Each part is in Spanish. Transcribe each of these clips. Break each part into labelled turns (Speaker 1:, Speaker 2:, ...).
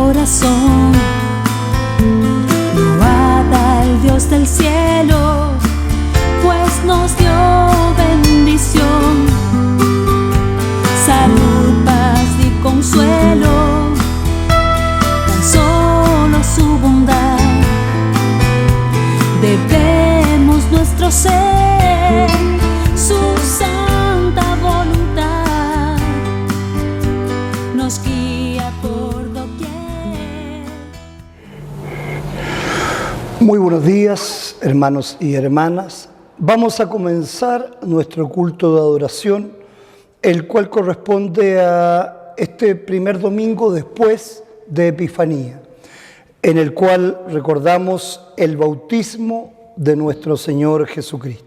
Speaker 1: corazón. Loada al Dios del cielo, pues nos dio bendición, salud, paz y consuelo, tan solo su bondad. Debemos nuestro ser, su santa voluntad nos guía por doquier.
Speaker 2: Muy buenos días, hermanos y hermanas. Vamos a comenzar nuestro culto de adoración, el cual corresponde a este primer domingo después de Epifanía, en el cual recordamos el bautismo de nuestro Señor Jesucristo.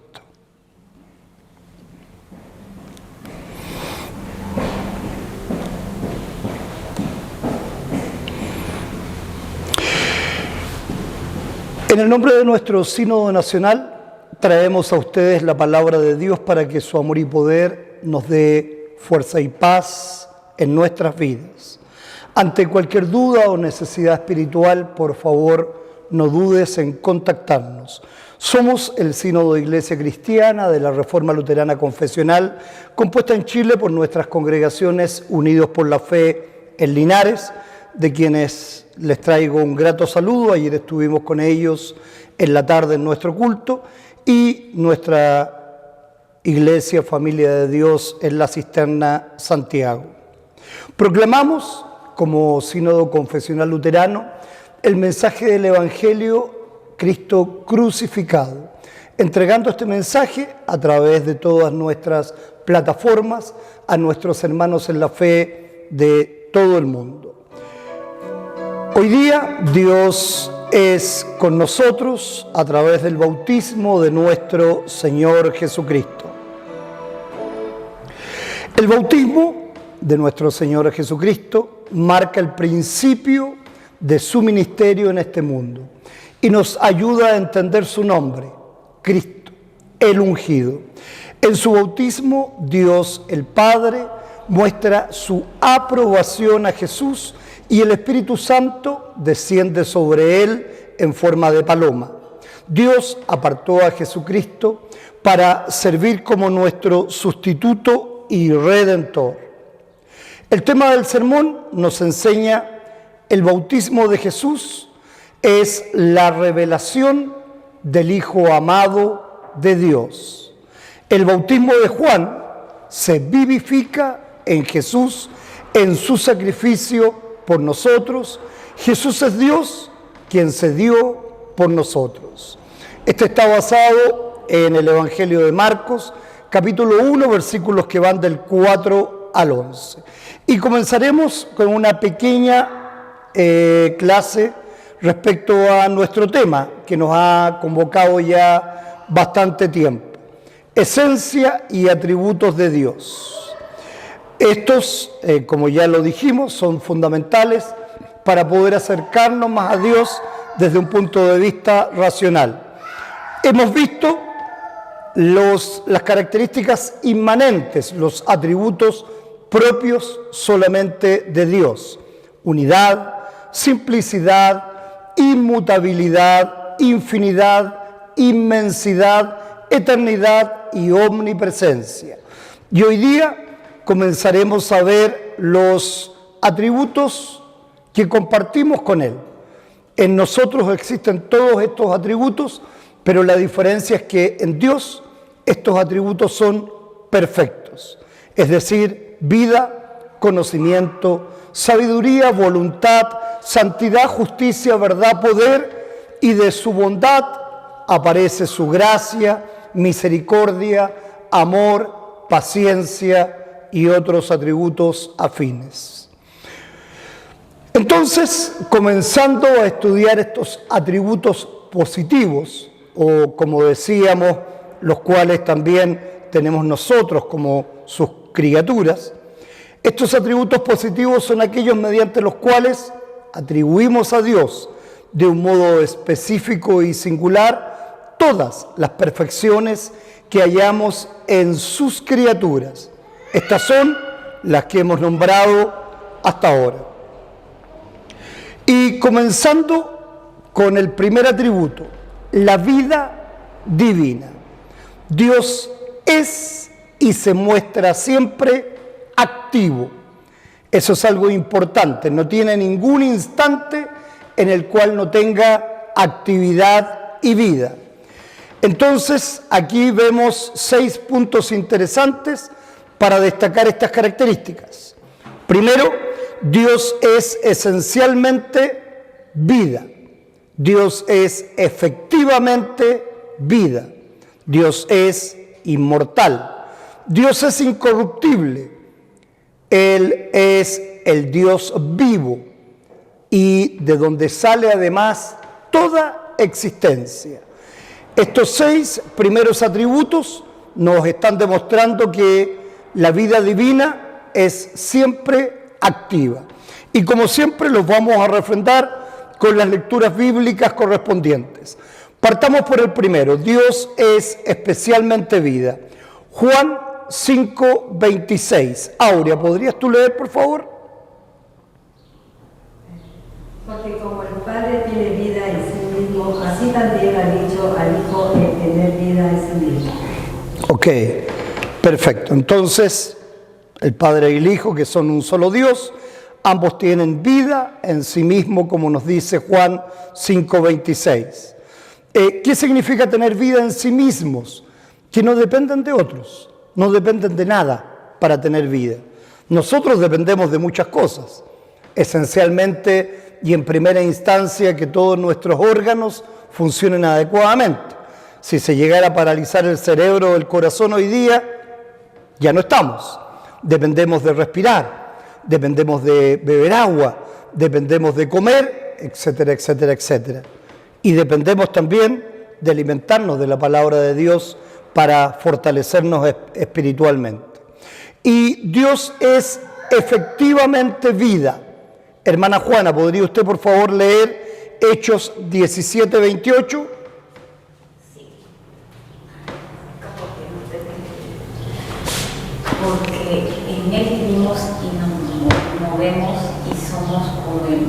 Speaker 2: En el nombre de nuestro Sínodo Nacional, traemos a ustedes la palabra de Dios para que su amor y poder nos dé fuerza y paz en nuestras vidas. Ante cualquier duda o necesidad espiritual, por favor, no dudes en contactarnos. Somos el Sínodo de Iglesia Cristiana de la Reforma Luterana Confesional, compuesta en Chile por nuestras congregaciones Unidos por la Fe en Linares, de quienes les traigo un grato saludo. Ayer estuvimos con ellos en la tarde en nuestro culto, y nuestra Iglesia Familia de Dios en la Cisterna Santiago. Proclamamos, como Sínodo Confesional Luterano, el mensaje del Evangelio Cristo crucificado, entregando este mensaje a través de todas nuestras plataformas a nuestros hermanos en la fe de todo el mundo. Hoy día Dios es con nosotros a través del bautismo de nuestro Señor Jesucristo. El bautismo de nuestro Señor Jesucristo marca el principio de su ministerio en este mundo y nos ayuda a entender su nombre, Cristo, el ungido. En su bautismo, Dios el Padre muestra su aprobación a Jesús y el Espíritu Santo desciende sobre él en forma de paloma. Dios apartó a Jesucristo para servir como nuestro sustituto y redentor. El tema del sermón nos enseña: el bautismo de Jesús es la revelación del Hijo amado de Dios. El bautismo de Juan se vivifica en Jesús, en su sacrificio por nosotros. Jesús es Dios, quien se dio por nosotros. Este está basado en el Evangelio de Marcos, capítulo 1, versículos que van del 4 al 11. Y comenzaremos con una pequeña clase respecto a nuestro tema, que nos ha convocado ya bastante tiempo: esencia y atributos de Dios. Estos, como ya lo dijimos, son fundamentales para poder acercarnos más a Dios desde un punto de vista racional. Hemos visto las características inmanentes, los atributos propios solamente de Dios: unidad, simplicidad, inmutabilidad, infinidad, inmensidad, eternidad y omnipresencia. Y hoy día comenzaremos a ver los atributos que compartimos con Él. En nosotros existen todos estos atributos, pero la diferencia es que en Dios estos atributos son perfectos. Es decir, vida, conocimiento, sabiduría, voluntad, santidad, justicia, verdad, poder, y de su bondad aparece su gracia, misericordia, amor, paciencia y otros atributos afines. Entonces, comenzando a estudiar estos atributos positivos, o como decíamos, los cuales también tenemos nosotros como sus criaturas, estos atributos positivos son aquellos mediante los cuales atribuimos a Dios de un modo específico y singular todas las perfecciones que hallamos en sus criaturas. Estas son las que hemos nombrado hasta ahora. Y comenzando con el primer atributo, la vida divina. Dios es y se muestra siempre activo. Eso es algo importante, no tiene ningún instante en el cual no tenga actividad y vida. Entonces, aquí vemos 6 puntos interesantes para destacar estas características. Primero, Dios es esencialmente vida. Dios es efectivamente vida. Dios es inmortal. Dios es incorruptible. Él es el Dios vivo y de donde sale además toda existencia. Estos 6 primeros atributos nos están demostrando que la vida divina es siempre activa. Y como siempre los vamos a refrendar con las lecturas bíblicas correspondientes. Partamos por el primero. Dios es especialmente vida. Juan 5:26. Aurea, ¿podrías tú leer, por favor?
Speaker 3: Porque como el Padre tiene vida en sí mismo, así también ha dicho al Hijo el tener vida en sí mismo.
Speaker 2: Ok, perfecto. Entonces, el Padre y el Hijo, que son un solo Dios, ambos tienen vida en sí mismo, como nos dice Juan 5:26. ¿Qué significa tener vida en sí mismos? Que no dependen de otros, no dependen de nada para tener vida. Nosotros dependemos de muchas cosas, esencialmente y en primera instancia que todos nuestros órganos funcionen adecuadamente. Si se llegara a paralizar el cerebro o el corazón hoy día, ya no estamos. Dependemos de respirar, dependemos de beber agua, dependemos de comer, etcétera, etcétera, etcétera. Y dependemos también de alimentarnos de la palabra de Dios para fortalecernos espiritualmente. Y Dios es efectivamente vida. Hermana Juana, ¿podría usted por favor leer Hechos 17:28?
Speaker 4: Porque en Él vivimos y nos movemos y somos como Él,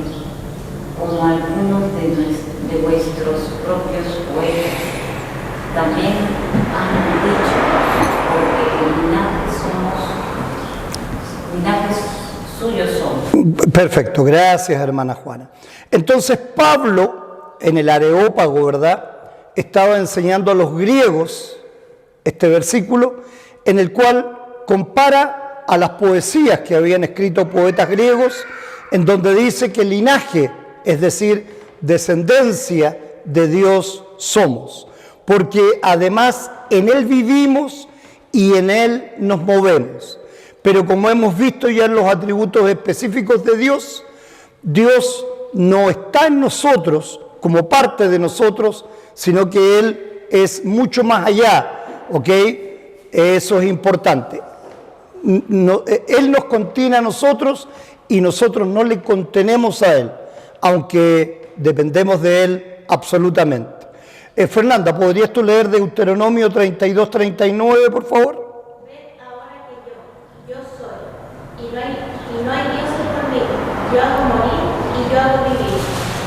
Speaker 4: como algunos de vuestros propios poetas también han dicho, porque linajes suyos somos.
Speaker 2: Perfecto, gracias hermana Juana. Entonces Pablo, en el Areópago, ¿verdad?, estaba enseñando a los griegos este versículo en el cual compara a las poesías que habían escrito poetas griegos, en donde dice que linaje, es decir, descendencia de Dios somos, porque además en Él vivimos y en Él nos movemos. Pero como hemos visto ya en los atributos específicos de Dios, Dios no está en nosotros como parte de nosotros, sino que Él es mucho más allá, ¿ok? Eso es importante. Él nos contiene a nosotros y nosotros no le contenemos a Él, aunque dependemos de Él absolutamente. Fernanda, ¿podrías tú leer Deuteronomio 32:39, por favor?
Speaker 5: Ved ahora que yo soy, y no hay dioses conmigo. Yo hago morir y yo hago vivir.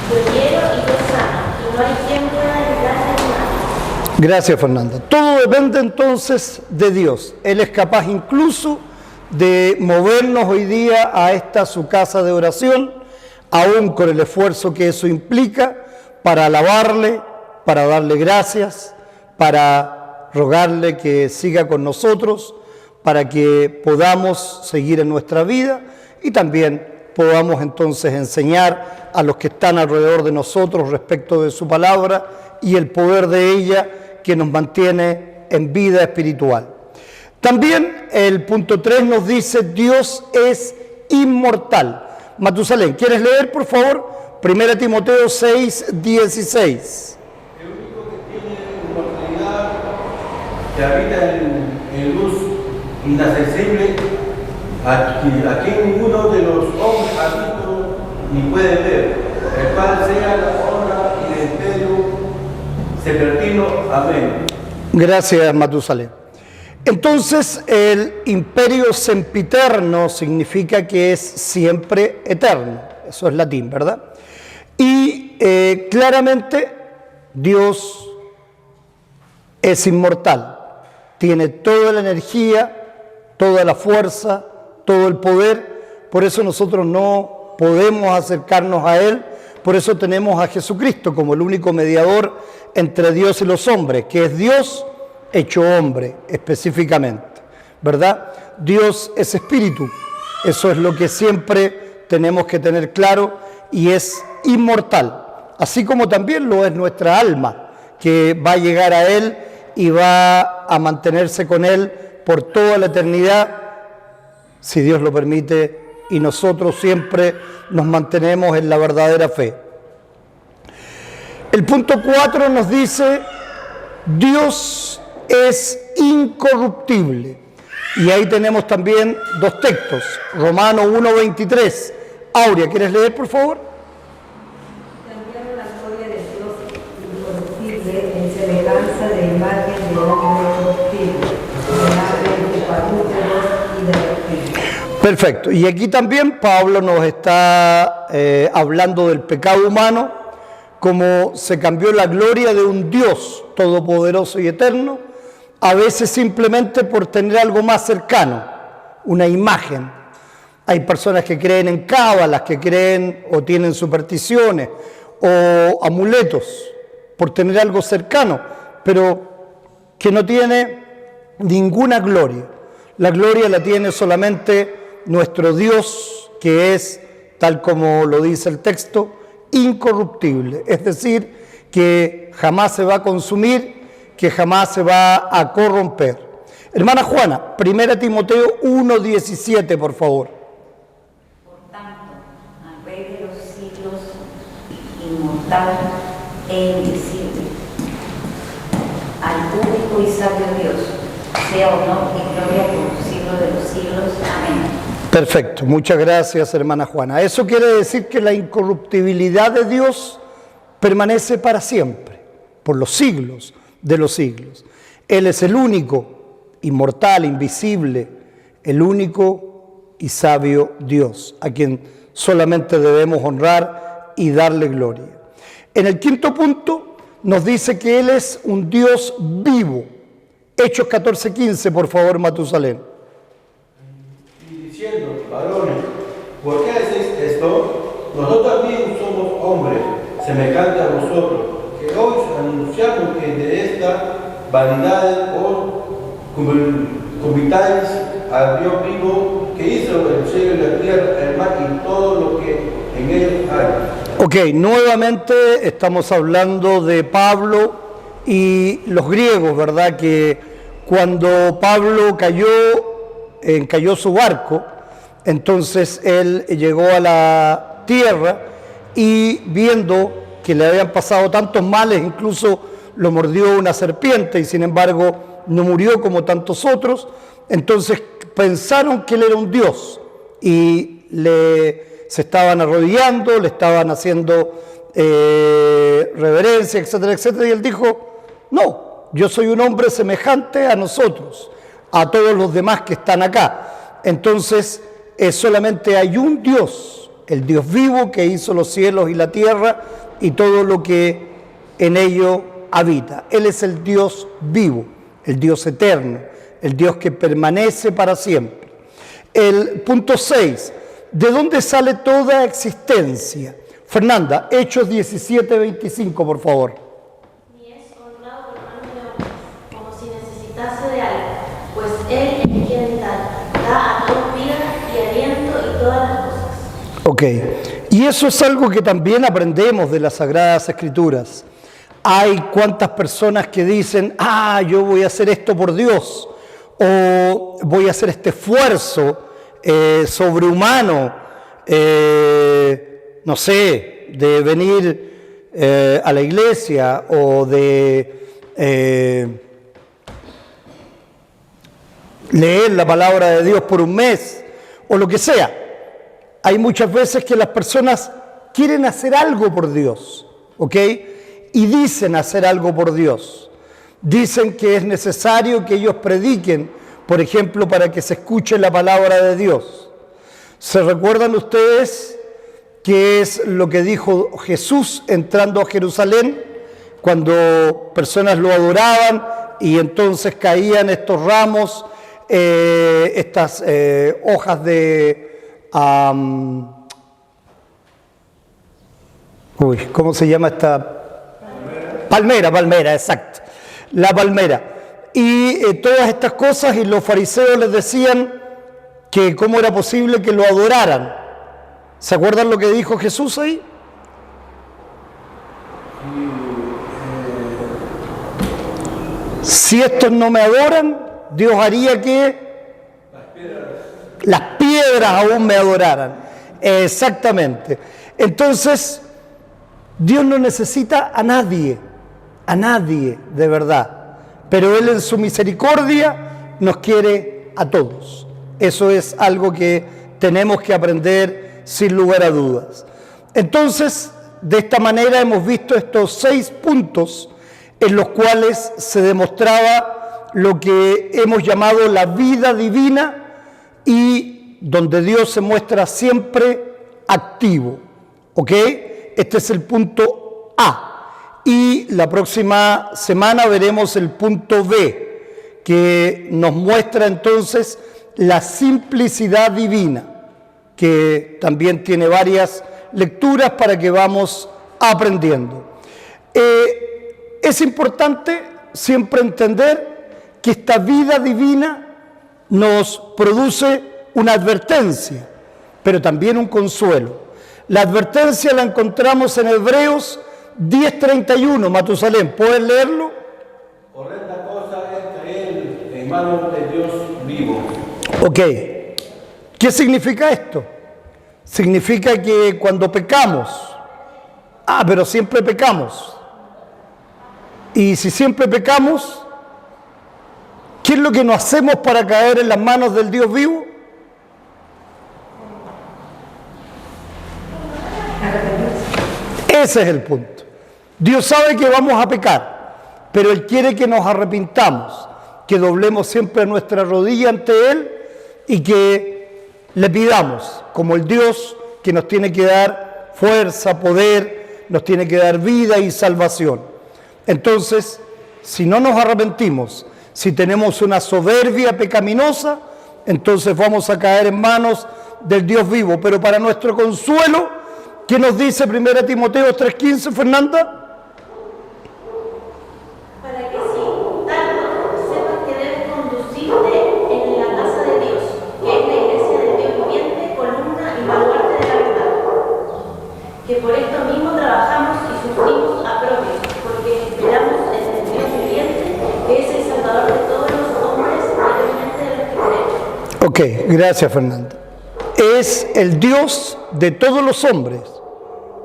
Speaker 5: Yo hiero y yo sano, y no hay quien pueda librarse de nada.
Speaker 2: Gracias, Fernanda. Todo depende entonces de Dios. Él es capaz incluso de movernos hoy día a esta su casa de oración, aún con el esfuerzo que eso implica, para alabarle, para darle gracias, para rogarle que siga con nosotros, para que podamos seguir en nuestra vida y también podamos entonces enseñar a los que están alrededor de nosotros respecto de su palabra y el poder de ella que nos mantiene en vida espiritual. También el punto 3 nos dice Dios es inmortal. Matusalén, ¿quieres leer por favor? 1 Timoteo 6:16.
Speaker 6: El único que tiene inmortalidad, que habita en luz inaccesible, a quien ninguno de los hombres ha visto ni puede ver, el cual sea la honra y el imperio sepertino. Amén.
Speaker 2: Gracias, Matusalén. Entonces, el imperio sempiterno significa que es siempre eterno. Eso es latín, ¿verdad? Y claramente Dios es inmortal, tiene toda la energía, toda la fuerza, todo el poder. Por eso nosotros no podemos acercarnos a Él. Por eso tenemos a Jesucristo como el único mediador entre Dios y los hombres, que es Dios hecho hombre específicamente, ¿verdad? Dios es espíritu, eso es lo que siempre tenemos que tener claro, y es inmortal, así como también lo es nuestra alma, que va a llegar a Él y va a mantenerse con Él por toda la eternidad, si Dios lo permite, y nosotros siempre nos mantenemos en la verdadera fe. El punto 4 nos dice, Dios es incorruptible. Y ahí tenemos también dos textos, Romanos 1:23. Aurea, ¿quieres leer, por favor?
Speaker 3: Cambiaron la gloria de Dios incorruptible en semejanza de imagen de hombre corruptible, de ave, de cuadrúpedos y de reptiles.
Speaker 2: Perfecto. Y aquí también Pablo nos está hablando del pecado humano, como se cambió la gloria de un Dios todopoderoso y eterno, a veces simplemente por tener algo más cercano, una imagen. Hay personas que creen en cábalas, que creen o tienen supersticiones o amuletos por tener algo cercano, pero que no tiene ninguna gloria. La gloria la tiene solamente nuestro Dios, que es, tal como lo dice el texto, incorruptible, es decir, que jamás se va a consumir, que jamás se va a corromper. Hermana Juana, 1 Timoteo 1:17, por favor.
Speaker 4: Por tanto, al Rey de los siglos, inmortal e invisible, al único y sabio Dios, sea honor y gloria por los siglos de los siglos. Amén.
Speaker 2: Perfecto, muchas gracias, hermana Juana. Eso quiere decir que la incorruptibilidad de Dios permanece para siempre, por los siglos de los siglos. Él es el único, inmortal, invisible, el único y sabio Dios, a quien solamente debemos honrar y darle gloria. En el quinto punto nos dice que Él es un Dios vivo. Hechos 14:15, por favor, Matusalén.
Speaker 6: Y diciendo, varones, ¿por qué hacéis esto? Nosotros también somos hombres, semejantes a vosotros, que hoy anunciamos que de esta vanidad os convitáis al Dios vivo, que hizo el cielo y la tierra, el mar y todo lo que en ellos hay.
Speaker 2: Ok, nuevamente estamos hablando de Pablo y los griegos, ¿verdad? Que cuando Pablo encalló su barco, entonces él llegó a la tierra y viendo que le habían pasado tantos males, incluso lo mordió una serpiente y sin embargo no murió como tantos otros, entonces pensaron que él era un dios y se estaban arrodillando, le estaban haciendo reverencia, etcétera, etcétera, y él dijo, no, yo soy un hombre semejante a nosotros, a todos los demás que están acá. Entonces solamente hay un Dios, el Dios vivo que hizo los cielos y la tierra y todo lo que en ello habita. Él es el Dios vivo, el Dios eterno, el Dios que permanece para siempre. El punto 6, ¿de dónde sale toda existencia? Fernanda, Hechos 17:25, por favor.
Speaker 5: Ni es honrado por mano de hombres, como si necesitase de algo, pues Él es quien da a todos vida y aliento y todas las cosas.
Speaker 2: Ok, y eso es algo que también aprendemos de las Sagradas Escrituras. Hay cuantas personas que dicen, yo voy a hacer esto por Dios, o voy a hacer este esfuerzo sobrehumano, no sé, de venir a la iglesia o de leer la palabra de Dios por un mes o lo que sea. Hay muchas veces que las personas quieren hacer algo por Dios, ¿ok? Y dicen hacer algo por Dios. Dicen que es necesario que ellos prediquen, por ejemplo, para que se escuche la palabra de Dios. ¿Se recuerdan ustedes que es lo que dijo Jesús entrando a Jerusalén, cuando personas lo adoraban y entonces caían estos ramos, estas hojas de... ¿cómo se llama esta? Palmera, exacto. La palmera. Y todas estas cosas, y los fariseos les decían que cómo era posible que lo adoraran. ¿Se acuerdan lo que dijo Jesús ahí? Si estos no me adoran, Dios haría que las piedras aún me adoraran. Exactamente. Entonces, Dios no necesita a nadie de verdad, pero Él en su misericordia nos quiere a todos. Eso es algo que tenemos que aprender sin lugar a dudas. Entonces, de esta manera hemos visto estos 6 puntos en los cuales se demostraba lo que hemos llamado la vida divina y donde Dios se muestra siempre activo. ¿Ok? Este es el punto A. Y la próxima semana veremos el punto B, que nos muestra entonces la simplicidad divina, que también tiene varias lecturas para que vamos aprendiendo. Es importante siempre entender que esta vida divina nos produce una advertencia, pero también un consuelo. La advertencia la encontramos en Hebreos 10:31, Matusalén, ¿puedes leerlo?
Speaker 6: Horrenda cosa es caer en manos de Dios vivo.
Speaker 2: Ok, ¿qué significa esto? Significa que cuando pecamos, pero siempre pecamos, y si siempre pecamos, ¿qué es lo que nos hacemos para caer en las manos del Dios vivo? Ese es el punto. Dios sabe que vamos a pecar, pero Él quiere que nos arrepintamos, que doblemos siempre nuestra rodilla ante Él y que le pidamos, como el Dios que nos tiene que dar fuerza, poder, nos tiene que dar vida y salvación. Entonces, si no nos arrepentimos, si tenemos una soberbia pecaminosa, entonces vamos a caer en manos del Dios vivo. Pero para nuestro consuelo, ¿qué nos dice 1 Timoteo 3:15, Fernanda?
Speaker 5: Para que si tal sepas que debes conducirte en la casa de Dios, que es la iglesia del Dios viviente, columna y baluarte de la verdad. Que por esto mismo trabajamos y sufrimos apropios, porque esperamos en el Dios viviente, que es el Salvador de todos los hombres, mayormente de los que creen.
Speaker 2: Ok, gracias, Fernanda. Es el Dios de todos los hombres,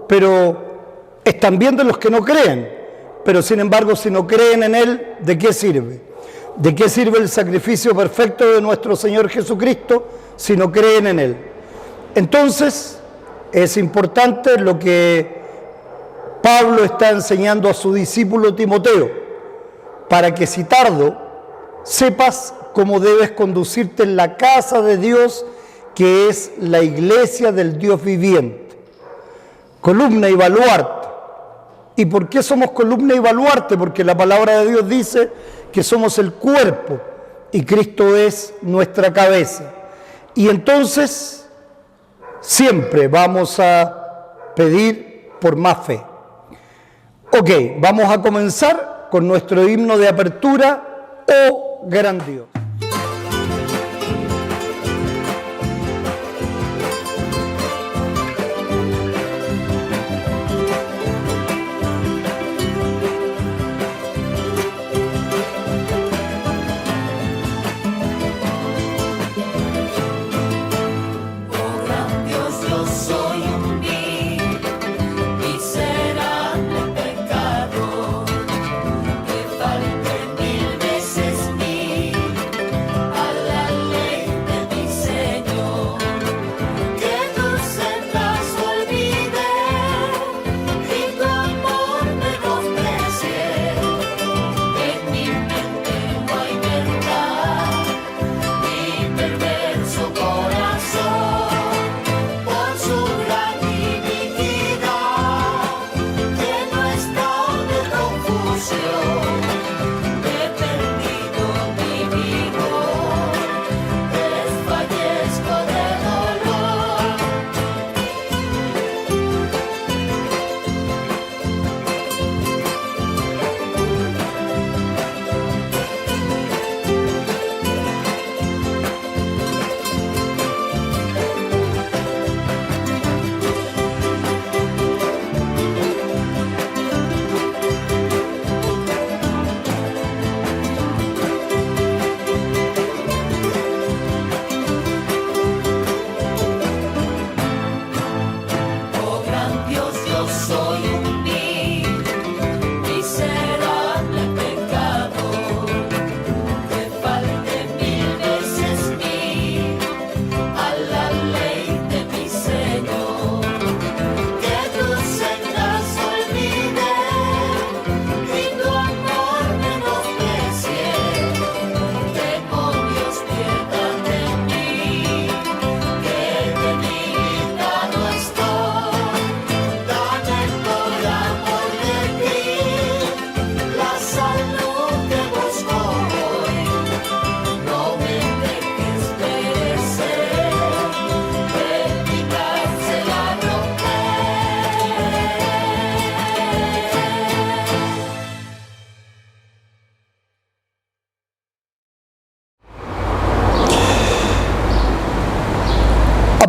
Speaker 2: pero es también de los que no creen. Pero sin embargo, si no creen en Él, ¿de qué sirve? ¿De qué sirve el sacrificio perfecto de nuestro Señor Jesucristo si no creen en Él? Entonces, es importante lo que Pablo está enseñando a su discípulo Timoteo, para que si tardo, sepas cómo debes conducirte en la casa de Dios, que es la iglesia del Dios viviente. Columna y baluarte. ¿Y por qué somos columna y baluarte? Porque la palabra de Dios dice que somos el cuerpo y Cristo es nuestra cabeza. Y entonces siempre vamos a pedir por más fe. Ok, vamos a comenzar con nuestro himno de apertura, Oh gran Dios.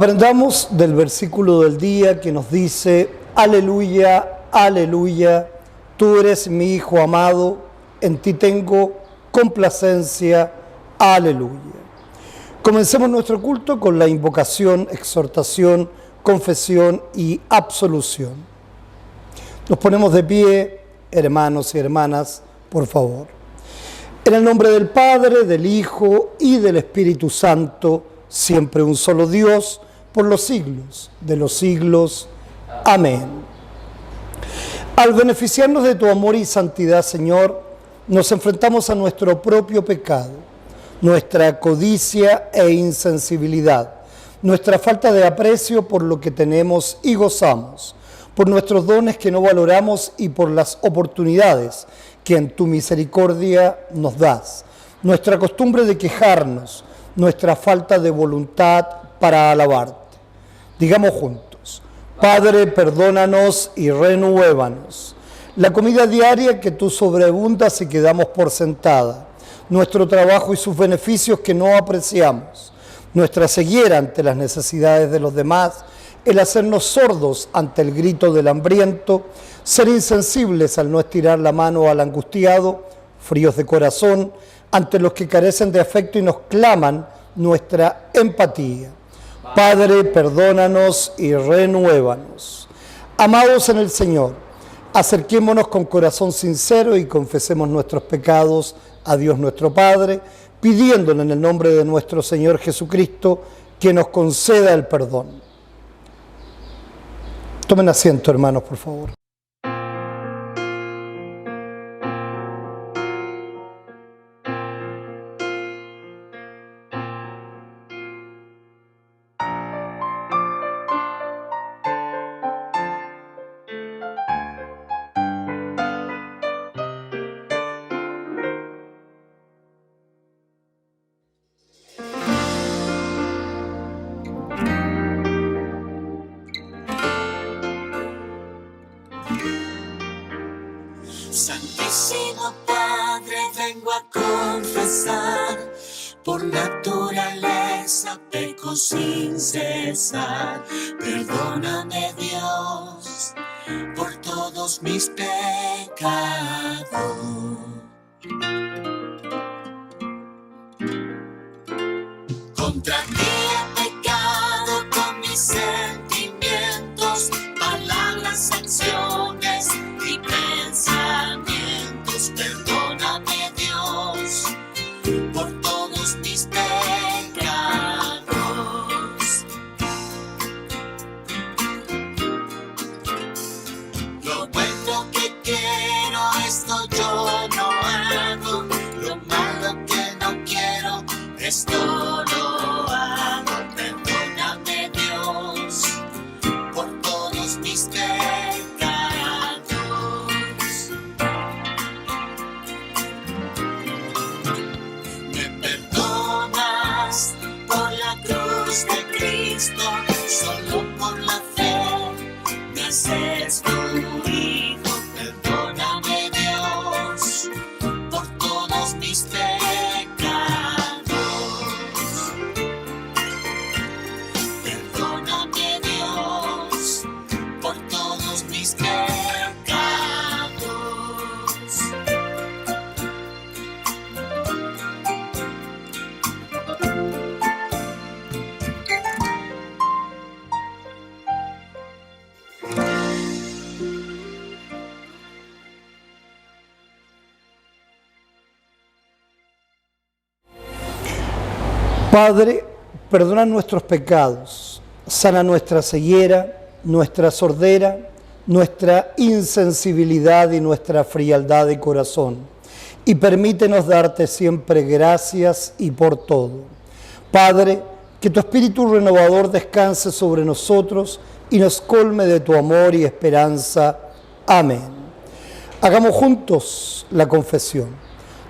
Speaker 2: Aprendamos del versículo del día que nos dice: aleluya, aleluya, tú eres mi Hijo amado, en ti tengo complacencia, aleluya. Comencemos nuestro culto con la invocación, exhortación, confesión y absolución. Nos ponemos de pie, hermanos y hermanas, por favor. En el nombre del Padre, del Hijo y del Espíritu Santo, siempre un solo Dios, por los siglos de los siglos. Amén. Al beneficiarnos de tu amor y santidad, Señor, nos enfrentamos a nuestro propio pecado, nuestra codicia e insensibilidad, nuestra falta de aprecio por lo que tenemos y gozamos, por nuestros dones que no valoramos y por las oportunidades que en tu misericordia nos das, nuestra costumbre de quejarnos, nuestra falta de voluntad para alabarte. Digamos juntos: Padre, perdónanos y renuévanos. La comida diaria que tú sobreabundas y que damos por sentada, nuestro trabajo y sus beneficios que no apreciamos, nuestra ceguera ante las necesidades de los demás, el hacernos sordos ante el grito del hambriento, ser insensibles al no estirar la mano al angustiado, fríos de corazón ante los que carecen de afecto y nos claman nuestra empatía. Padre, perdónanos y renuévanos. Amados en el Señor, acerquémonos con corazón sincero y confesemos nuestros pecados a Dios nuestro Padre, pidiéndole en el nombre de nuestro Señor Jesucristo que nos conceda el perdón. Tomen asiento, hermanos, por favor.
Speaker 7: Santísimo Padre, vengo a confesar, por naturaleza peco sin cesar. Perdóname, Dios, por todos mis pecados. Contra ti he pecado con mis sentimientos, palabras, acciones y pensamientos. Perdóname, Dios, por todos mis pecados. Lo bueno que quiero, esto yo no hago. Lo malo que no quiero, esto lo hago. Perdóname, Dios, por todos mis pecados. Me perdonas por la cruz de Cristo, solo por la fe me haces tu hijo. Perdóname, Dios, por todos mis pecados. Perdóname, Dios, por todos mis pecados.
Speaker 2: Padre, perdona nuestros pecados, sana nuestra ceguera, nuestra sordera, nuestra insensibilidad y nuestra frialdad de corazón, y permítenos darte siempre gracias y por todo. Padre, que tu Espíritu renovador descanse sobre nosotros y nos colme de tu amor y esperanza. Amén. Hagamos juntos la confesión.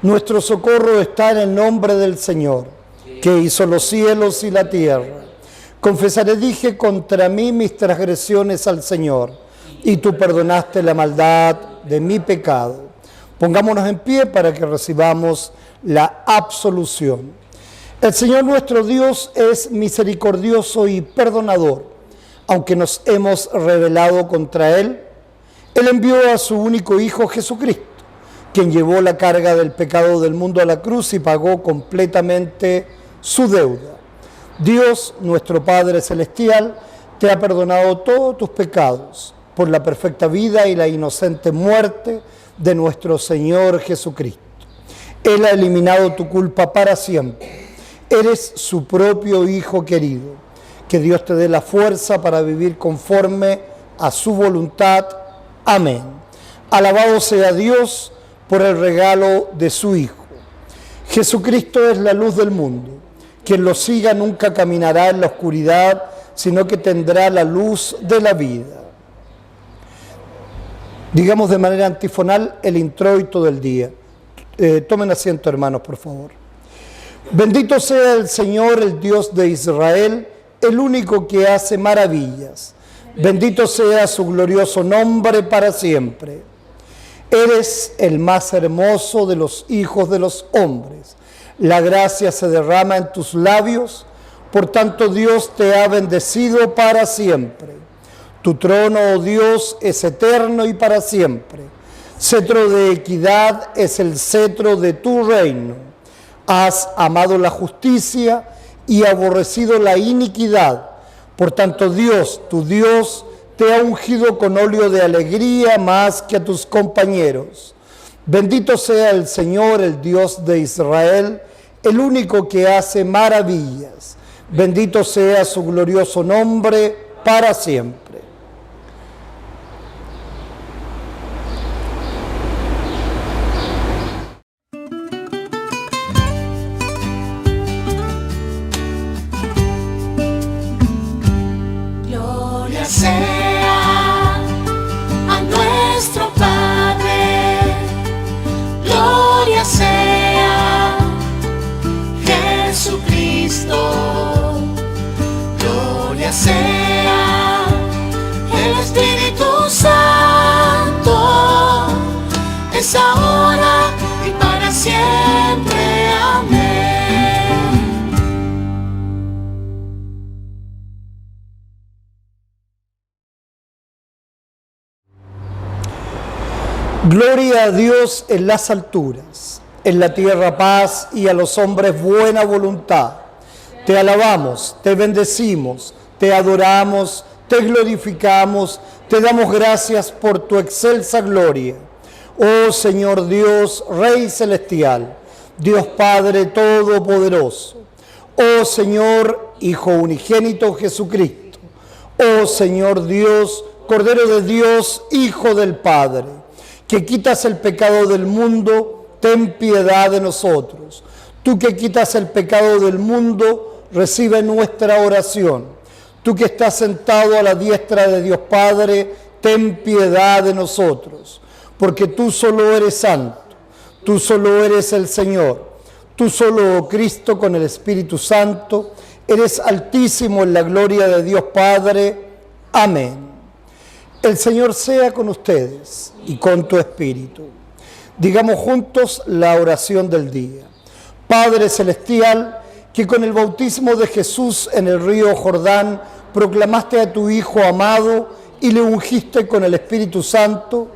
Speaker 2: Nuestro socorro está en el nombre del Señor, que hizo los cielos y la tierra. Confesaré, dije, contra mí mis transgresiones al Señor, y tú perdonaste la maldad de mi pecado. Pongámonos en pie para que recibamos la absolución. El Señor nuestro Dios es misericordioso y perdonador. Aunque nos hemos rebelado contra Él, Él envió a su único Hijo Jesucristo, quien llevó la carga del pecado del mundo a la cruz y pagó completamente su deuda. Dios, nuestro Padre Celestial, te ha perdonado todos tus pecados por la perfecta vida y la inocente muerte de nuestro Señor Jesucristo. Él ha eliminado tu culpa para siempre. Eres su propio Hijo querido. Que Dios te dé la fuerza para vivir conforme a su voluntad. Amén. Alabado sea Dios por el regalo de su Hijo. Jesucristo es la luz del mundo. Quien lo siga nunca caminará en la oscuridad, sino que tendrá la luz de la vida. Digamos de manera antifonal el introito del día. Tomen asiento, hermanos, por favor. Bendito sea el Señor, el Dios de Israel, el único que hace maravillas. Bendito sea su glorioso nombre para siempre. Eres el más hermoso de los hijos de los hombres. La gracia se derrama en tus labios, por tanto Dios te ha bendecido para siempre. Tu trono, oh Dios, es eterno y para siempre. Cetro de equidad es el cetro de tu reino. Has amado la justicia y aborrecido la iniquidad. Por tanto, Dios, tu Dios, te ha ungido con óleo de alegría más que a tus compañeros. Bendito sea el Señor, el Dios de Israel, el único que hace maravillas. Bendito sea su glorioso nombre para siempre.
Speaker 7: Gloria sea a nuestro Padre, gloria sea Jesucristo, gloria sea el Espíritu Santo, es ahora y para siempre. Amén.
Speaker 2: Gloria a Dios en las alturas, en la tierra paz y a los hombres buena voluntad. Te alabamos, te bendecimos, te adoramos, te glorificamos, te damos gracias por tu excelsa gloria. Oh Señor Dios, Rey celestial, Dios Padre todopoderoso, oh Señor Hijo unigénito Jesucristo, oh Señor Dios, Cordero de Dios, Hijo del Padre, que quitas el pecado del mundo, ten piedad de nosotros. Tú que quitas el pecado del mundo, recibe nuestra oración. Tú que estás sentado a la diestra de Dios Padre, ten piedad de nosotros. Porque tú solo eres santo, tú solo eres el Señor, tú solo, oh Cristo, con el Espíritu Santo, eres altísimo en la gloria de Dios Padre. Amén. El Señor sea con ustedes y con tu espíritu. Digamos juntos la oración del día. Padre Celestial, que con el bautismo de Jesús en el río Jordán proclamaste a tu Hijo amado y le ungiste con el Espíritu Santo,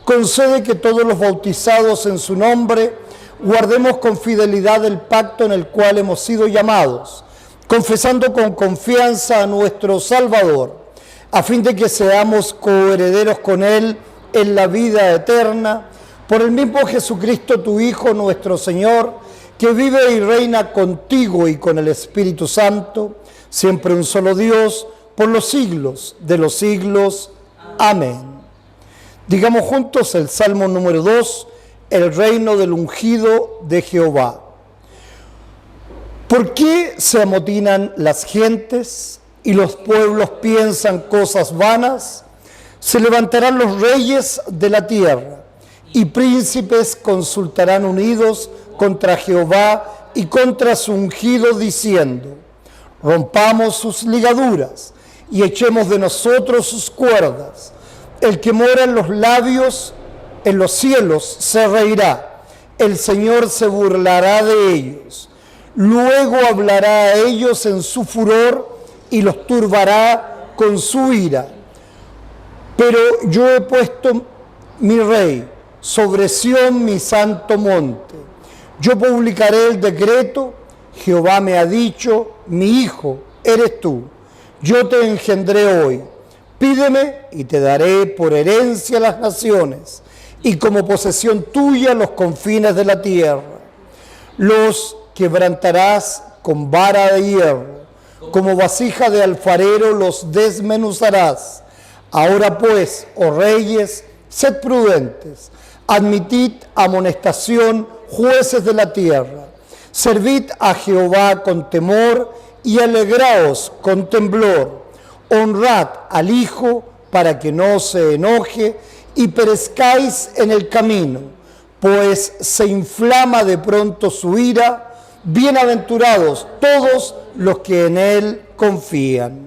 Speaker 2: concede que todos los bautizados en su nombre guardemos con fidelidad el pacto en el cual hemos sido llamados, confesando con confianza a nuestro Salvador, a fin de que seamos coherederos con Él en la vida eterna, por el mismo Jesucristo, tu Hijo, nuestro Señor, que vive y reina contigo y con el Espíritu Santo, siempre un solo Dios, por los siglos de los siglos. Amén. Digamos juntos el Salmo número 2, el reino del ungido de Jehová. ¿Por qué se amotinan las gentes y los pueblos piensan cosas vanas? Se levantarán los reyes de la tierra y príncipes consultarán unidos contra Jehová y contra su ungido, diciendo: rompamos sus ligaduras y echemos de nosotros sus cuerdas. El que mora en los labios, en los cielos, se reirá. El Señor se burlará de ellos. Luego hablará a ellos en su furor y los turbará con su ira. Pero yo he puesto mi rey sobre Sión, mi santo monte. Yo publicaré el decreto. Jehová me ha dicho, mi hijo eres tú. Yo te engendré hoy. Pídeme y te daré por herencia las naciones y como posesión tuya los confines de la tierra. Los quebrantarás con vara de hierro, como vasija de alfarero los desmenuzarás. Ahora pues, oh reyes, sed prudentes, admitid amonestación, jueces de la tierra. Servid a Jehová con temor y alegraos con temblor. Honrad al Hijo para que no se enoje y perezcáis en el camino, pues se inflama de pronto su ira. Bienaventurados todos los que en él confían.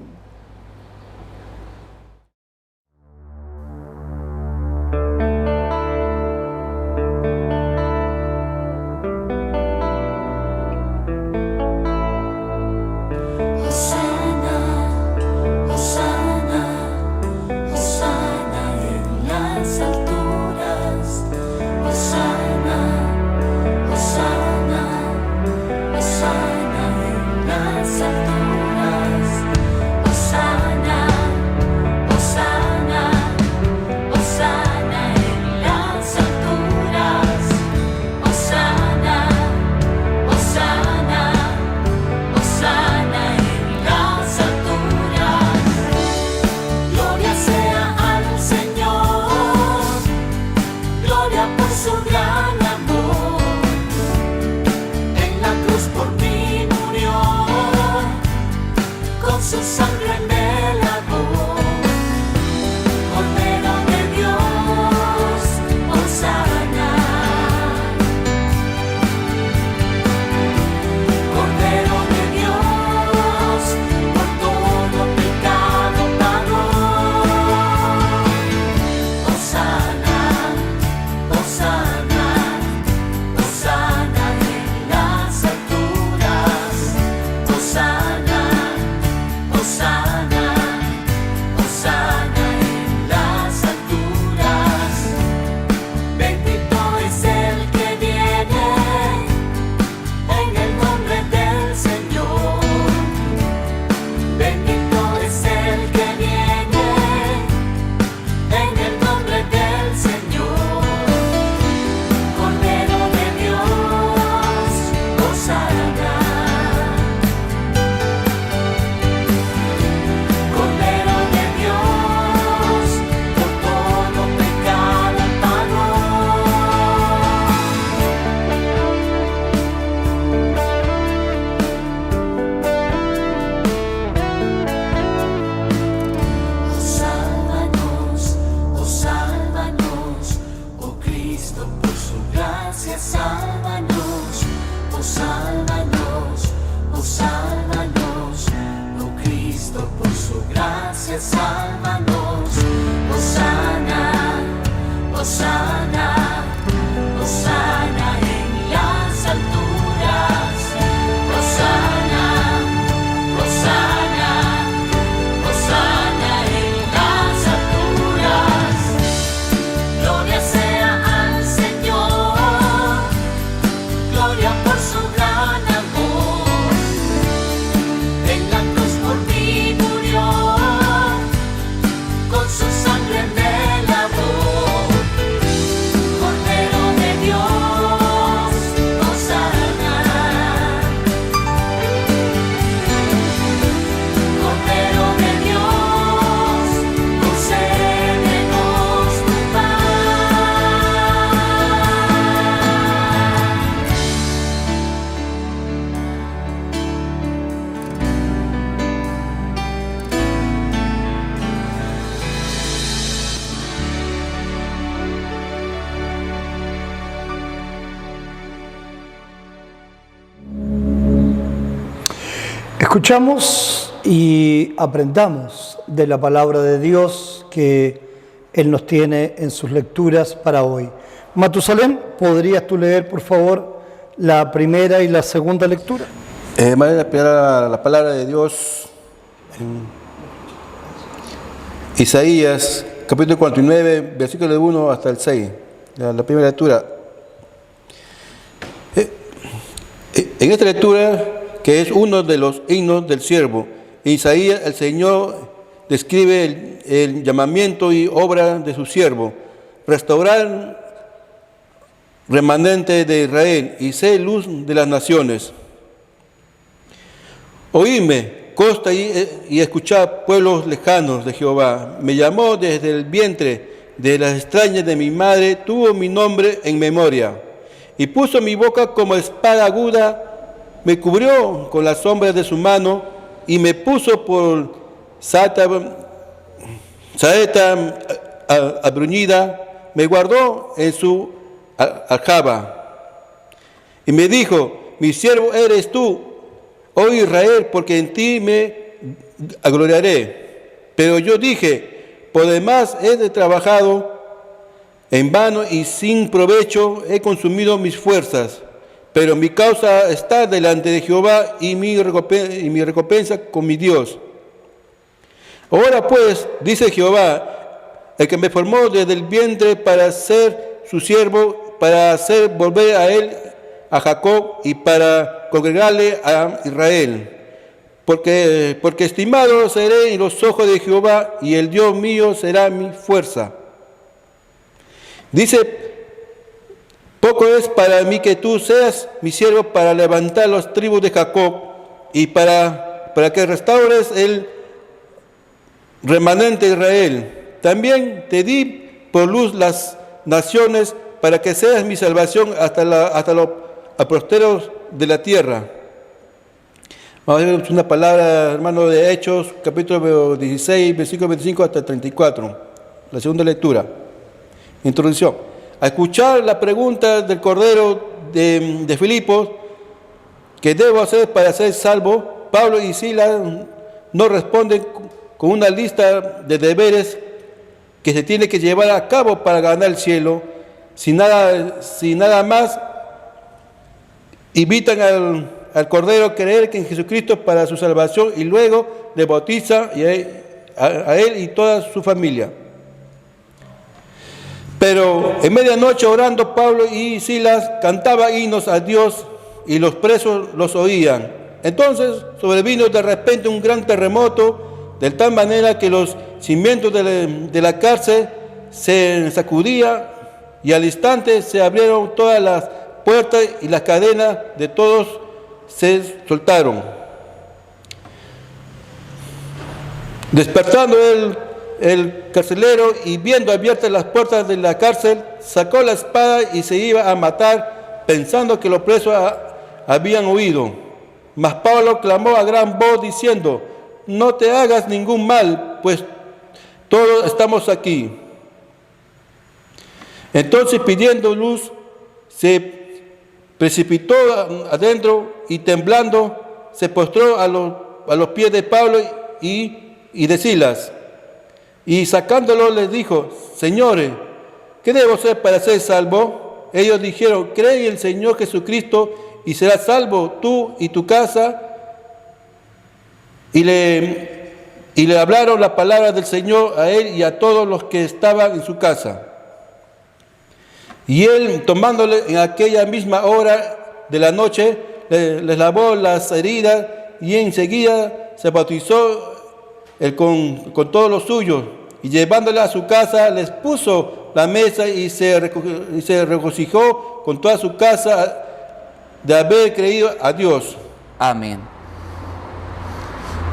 Speaker 2: Escuchamos y aprendamos de la palabra de Dios que Él nos tiene en sus lecturas para hoy. Matusalén, ¿podrías tú leer, por favor, la primera y la segunda lectura?
Speaker 6: Vamos a esperar la palabra de Dios en Isaías, capítulo 49, versículo de 1 hasta el 6, la primera lectura. En esta lectura, que es uno de los himnos del siervo, Isaías, el Señor describe el llamamiento y obra de su siervo: restaurar remanente de Israel y ser luz de las naciones. Oídme, costa y escuchad, pueblos lejanos de Jehová. Me llamó desde el vientre de las extrañas de mi madre, tuvo mi nombre en memoria, y puso mi boca como espada aguda, me cubrió con las sombras de su mano, y me puso por saeta abruñida, me guardó en su aljaba, y me dijo: mi siervo eres tú, oh Israel, porque en ti me gloriaré. Pero yo dije: por demás he trabajado en vano y sin provecho he consumido mis fuerzas. Pero mi causa está delante de Jehová y mi recompensa con mi Dios. Ahora pues, dice Jehová, el que me formó desde el vientre para ser su siervo, para hacer volver a él a Jacob y para congregarle a Israel. Porque estimado seré en los ojos de Jehová, y el Dios mío será mi fuerza. Dice: poco es para mí que tú seas mi siervo para levantar las tribus de Jacob y para que restaures el remanente de Israel. También te di por luz las naciones para que seas mi salvación hasta los aposteros de la tierra. Vamos a ver una palabra, hermano, de Hechos, capítulo 16, versículo 25 hasta 34. La segunda lectura. Introducción. A escuchar la pregunta del Cordero de Filipos, ¿qué debo hacer para ser salvo?, Pablo y Silas no responden con una lista de deberes que se tiene que llevar a cabo para ganar el cielo. Sin nada más, invitan al Cordero a creer en Jesucristo para su salvación, y luego le bautiza a él y toda su familia. Pero en medianoche, orando, Pablo y Silas cantaban himnos a Dios y los presos los oían. Entonces sobrevino de repente un gran terremoto, de tal manera que los cimientos de la cárcel se sacudían, y al instante se abrieron todas las puertas y las cadenas de todos se soltaron. Despertando el carcelero y viendo abiertas las puertas de la cárcel, sacó la espada y se iba a matar, pensando que los presos habían huido. Mas Pablo clamó a gran voz diciendo: no te hagas ningún mal, pues todos estamos aquí. Entonces, pidiendo luz, se precipitó adentro y temblando se postró a los pies de Pablo y de Silas. Y sacándolo les dijo: señores, ¿qué debo hacer para ser salvo? Ellos dijeron: cree en el Señor Jesucristo y serás salvo tú y tu casa. Y le hablaron la palabra del Señor a él y a todos los que estaban en su casa. Y él, tomándole en aquella misma hora de la noche, les lavó las heridas, y enseguida se bautizó con todos los suyos, y llevándole a su casa les puso la mesa, y se regocijó con toda su casa de haber creído a Dios.
Speaker 8: Amén.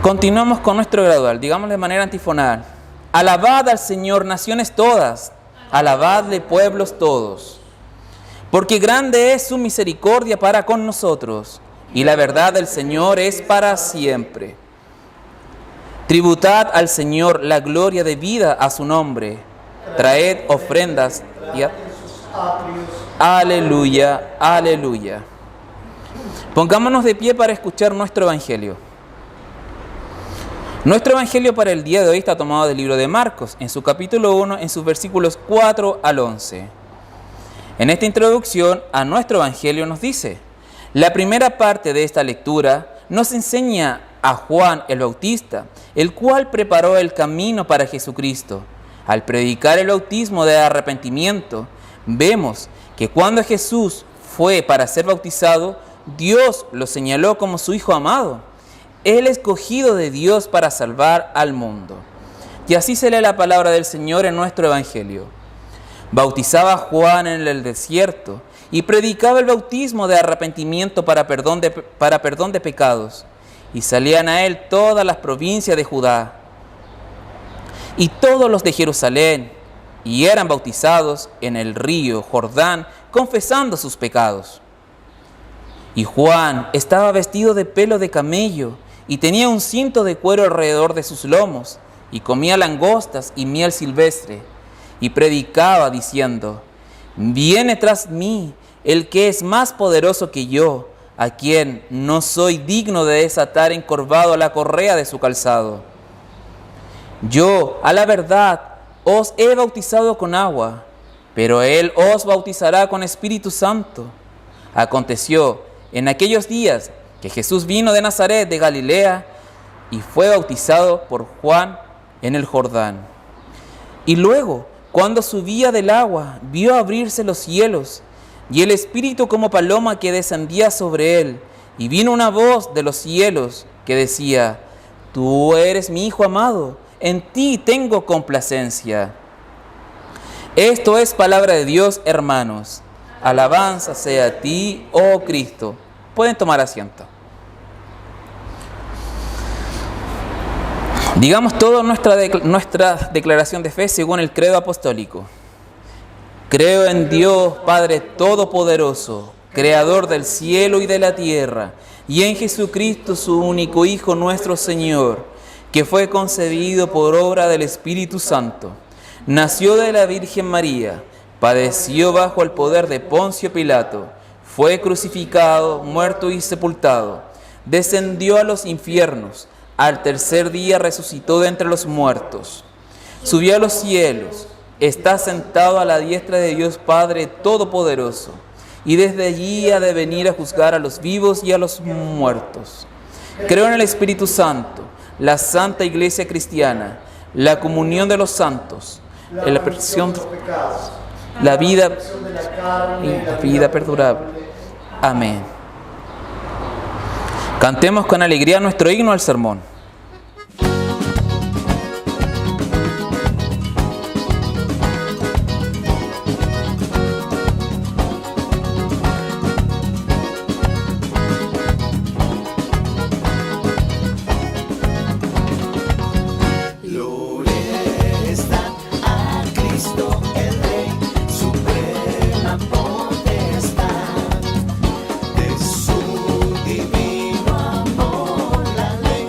Speaker 8: Continuamos con nuestro gradual, digamos de manera antifonal. Alabad al Señor, naciones todas, alabadle pueblos todos, porque grande es su misericordia para con nosotros, y la verdad del Señor es para siempre. Tributad al Señor la gloria debida a su nombre, traed ofrendas y aleluya, aleluya. Pongámonos de pie para escuchar nuestro Evangelio. Nuestro Evangelio para el día de hoy está tomado del libro de Marcos, en su capítulo 1, en sus versículos 4 al 11. En esta introducción a nuestro Evangelio nos dice: la primera parte de esta lectura nos enseña a Juan el Bautista, el cual preparó el camino para Jesucristo. Al predicar el bautismo de arrepentimiento, vemos que cuando Jesús fue para ser bautizado, Dios lo señaló como su Hijo amado, el escogido de Dios para salvar al mundo. Y así se lee la palabra del Señor en nuestro Evangelio. Bautizaba a Juan en el desierto y predicaba el bautismo de arrepentimiento para perdón de pecados. Y salían a él todas las provincias de Judá y todos los de Jerusalén, y eran bautizados en el río Jordán, confesando sus pecados. Y Juan estaba vestido de pelo de camello y tenía un cinto de cuero alrededor de sus lomos, y comía langostas y miel silvestre, y predicaba diciendo: viene tras mí el que es más poderoso que yo, a quien no soy digno de desatar encorvado la correa de su calzado. Yo, a la verdad, os he bautizado con agua, pero él os bautizará con Espíritu Santo. Aconteció en aquellos días que Jesús vino de Nazaret de Galilea y fue bautizado por Juan en el Jordán. Y luego, cuando subía del agua, vio abrirse los cielos y el Espíritu como paloma que descendía sobre él. Y vino una voz de los cielos que decía: tú eres mi Hijo amado, en ti tengo complacencia. Esto es palabra de Dios, hermanos. Alabanza sea a ti, oh Cristo. Pueden tomar asiento. Digamos toda nuestra declaración de fe según el credo apostólico. Creo en Dios, Padre Todopoderoso, Creador del cielo y de la tierra, y en Jesucristo, su único Hijo, nuestro Señor, que fue concebido por obra del Espíritu Santo. Nació de la Virgen María, padeció bajo el poder de Poncio Pilato, fue crucificado, muerto y sepultado, descendió a los infiernos, al tercer día resucitó de entre los muertos, subió a los cielos, está sentado a la diestra de Dios Padre Todopoderoso, y desde allí ha de venir a juzgar a los vivos y a los muertos. Creo en el Espíritu Santo, la Santa Iglesia Cristiana, la comunión de los santos, la perfección, la vida perdurable. Amén. Cantemos con alegría nuestro himno al sermón.
Speaker 7: Divino amor, la ley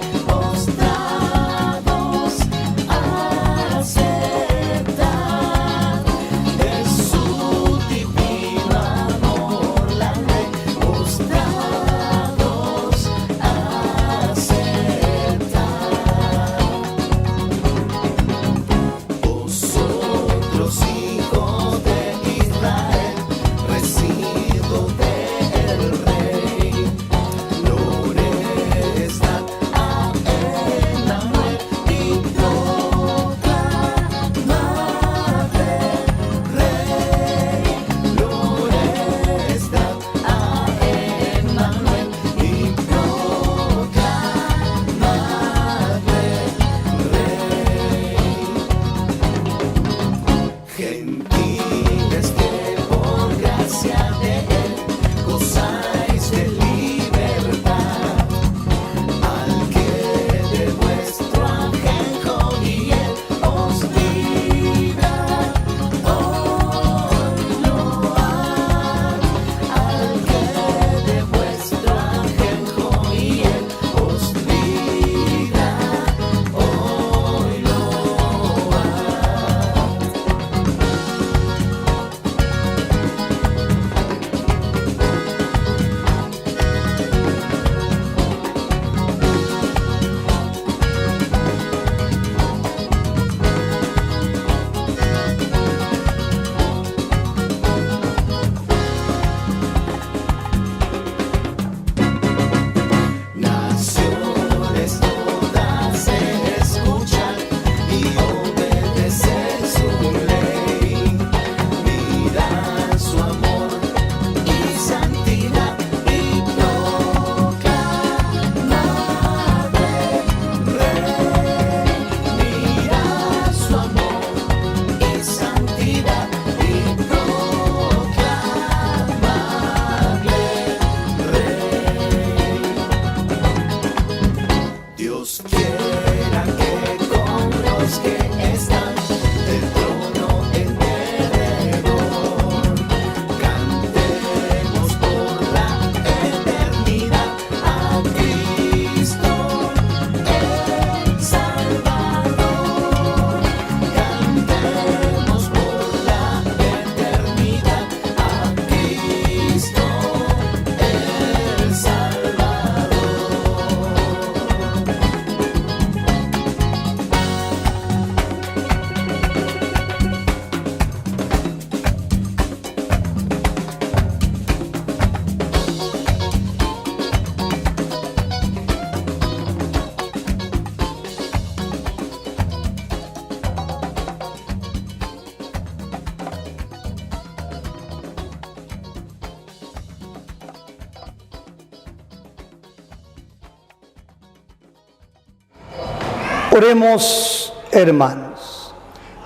Speaker 2: Oremos, hermanos.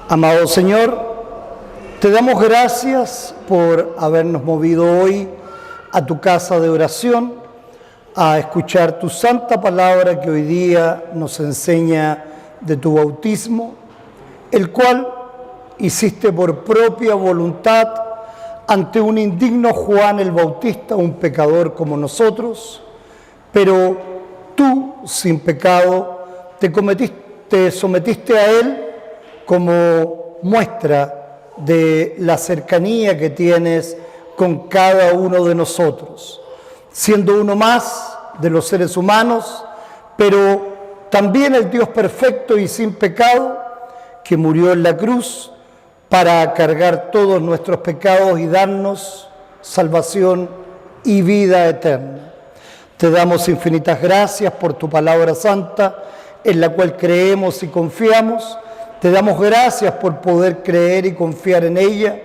Speaker 2: Amado Señor, te damos gracias por habernos movido hoy a tu casa de oración, a escuchar tu santa palabra que hoy día nos enseña de tu bautismo, el cual hiciste por propia voluntad ante un indigno Juan el Bautista, un pecador como nosotros, pero tú, sin pecado, te sometiste a él como muestra de la cercanía que tienes con cada uno de nosotros, siendo uno más de los seres humanos, pero también el Dios perfecto y sin pecado, que murió en la cruz para cargar todos nuestros pecados y darnos salvación y vida eterna. Te damos infinitas gracias por tu palabra santa, en la cual creemos y confiamos. Te damos gracias por poder creer y confiar en ella,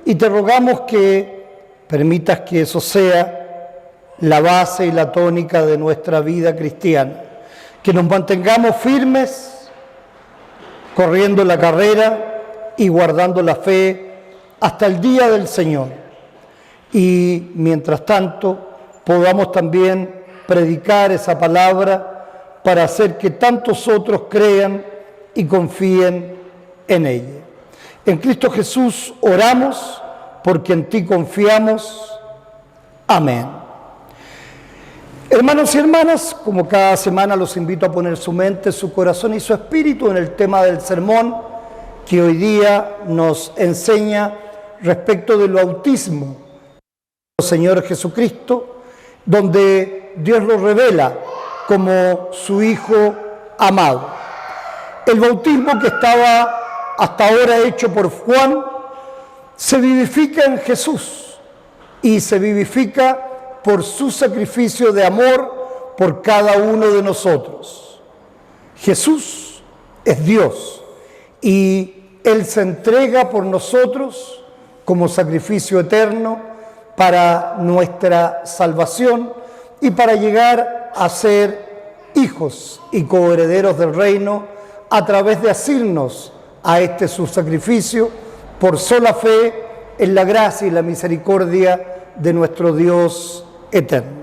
Speaker 2: y te rogamos que permitas que eso sea la base y la tónica de nuestra vida cristiana, que nos mantengamos firmes, corriendo la carrera y guardando la fe hasta el día del Señor. Y mientras tanto podamos también predicar esa palabra para hacer que tantos otros crean y confíen en ella. En Cristo Jesús oramos, porque en ti confiamos. Amén. Hermanos y hermanas, como cada semana los invito a poner su mente, su corazón y su espíritu en el tema del sermón que hoy día nos enseña respecto del bautismo del Señor Jesucristo, donde Dios lo revela como su Hijo amado. El bautismo que estaba hasta ahora hecho por Juan se vivifica en Jesús y se vivifica por su sacrificio de amor por cada uno de nosotros. Jesús es Dios y Él se entrega por nosotros como sacrificio eterno para nuestra salvación y para llegar a ser hijos y coherederos del reino a través de asirnos a este su sacrificio por sola fe en la gracia y la misericordia de nuestro Dios eterno.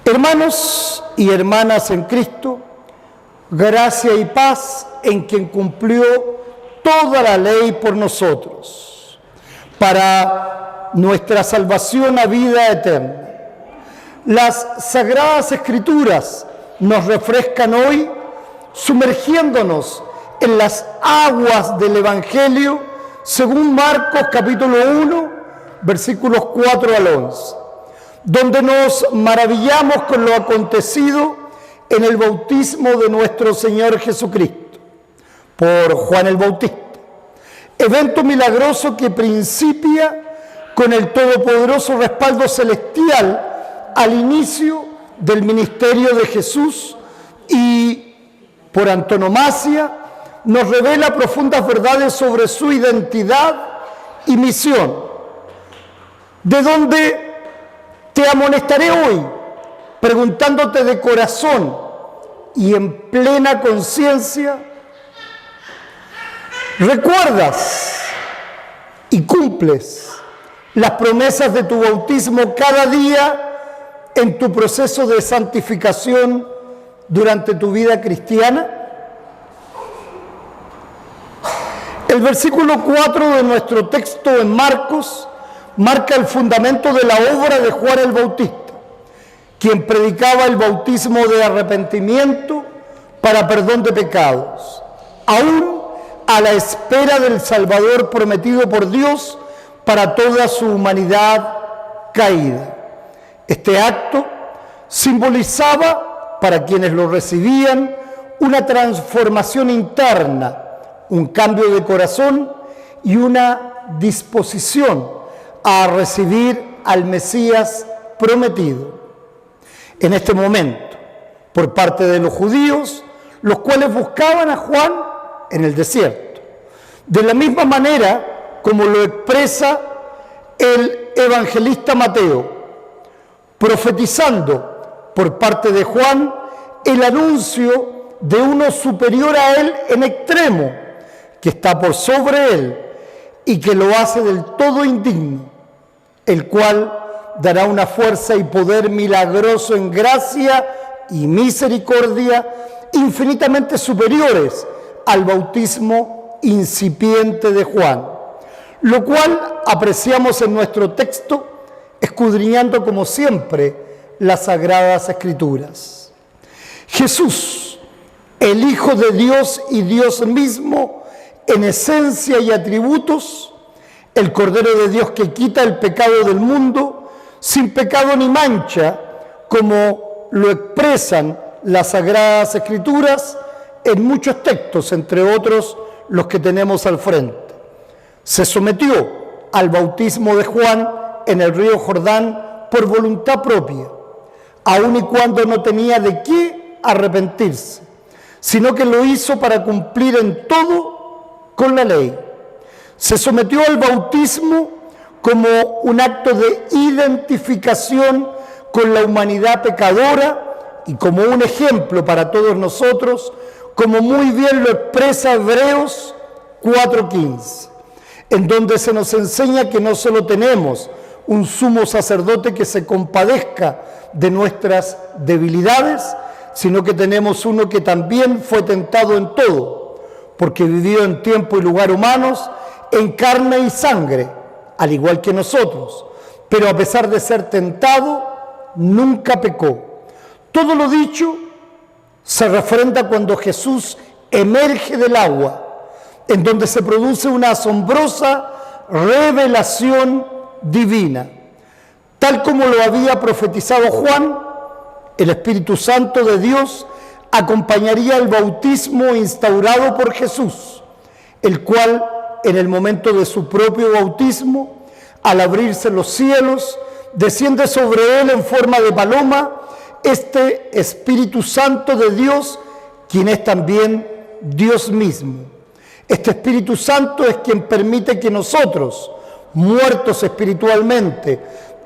Speaker 2: Hermanos y hermanas en Cristo, gracia y paz en quien cumplió toda la ley por nosotros, para nuestra salvación a vida eterna. Las Sagradas Escrituras nos refrescan hoy, sumergiéndonos en las aguas del Evangelio, según Marcos capítulo 1, versículos 4 al 11, donde nos maravillamos con lo acontecido en el bautismo de nuestro Señor Jesucristo por Juan el Bautista, evento milagroso que principia con el todopoderoso respaldo celestial al inicio del ministerio de Jesús y, por antonomasia, nos revela profundas verdades sobre su identidad y misión, de donde te amonestaré hoy, preguntándote de corazón y en plena conciencia, ¿recuerdas y cumples las promesas de tu bautismo cada día en tu proceso de santificación durante tu vida cristiana? El versículo 4 de nuestro texto en Marcos marca el fundamento de la obra de Juan el Bautista, quien predicaba el bautismo de arrepentimiento para perdón de pecados, aún a la espera del Salvador prometido por Dios para toda su humanidad caída. Este acto simbolizaba, para quienes lo recibían, una transformación interna, un cambio de corazón y una disposición a recibir al Mesías prometido. En este momento, por parte de los judíos, los cuales buscaban a Juan en el desierto, de la misma manera como lo expresa el evangelista Mateo, profetizando por parte de Juan el anuncio de uno superior a él en extremo, que está por sobre él y que lo hace del todo indigno, el cual dará una fuerza y poder milagroso en gracia y misericordia infinitamente superiores al bautismo incipiente de Juan, lo cual apreciamos en nuestro texto, escudriñando como siempre las Sagradas Escrituras. Jesús, el Hijo de Dios y Dios mismo, en esencia y atributos, el Cordero de Dios que quita el pecado del mundo, sin pecado ni mancha, como lo expresan las Sagradas Escrituras en muchos textos, entre otros los que tenemos al frente. Se sometió al bautismo de Juan en el río Jordán por voluntad propia, aun y cuando no tenía de qué arrepentirse, sino que lo hizo para cumplir en todo con la ley. Se sometió al bautismo como un acto de identificación con la humanidad pecadora y como un ejemplo para todos nosotros, como muy bien lo expresa Hebreos 4:15, en donde se nos enseña que no solo tenemos un sumo sacerdote que se compadezca de nuestras debilidades, sino que tenemos uno que también fue tentado en todo, porque vivió en tiempo y lugar humanos, en carne y sangre, al igual que nosotros, pero a pesar de ser tentado, nunca pecó. Todo lo dicho se refrenda cuando Jesús emerge del agua, en donde se produce una asombrosa revelación divina. Tal como lo había profetizado Juan, el Espíritu Santo de Dios acompañaría el bautismo instaurado por Jesús, el cual en el momento de su propio bautismo, al abrirse los cielos, desciende sobre él en forma de paloma este Espíritu Santo de Dios, quien es también Dios mismo. Este Espíritu Santo es quien permite que nosotros, muertos espiritualmente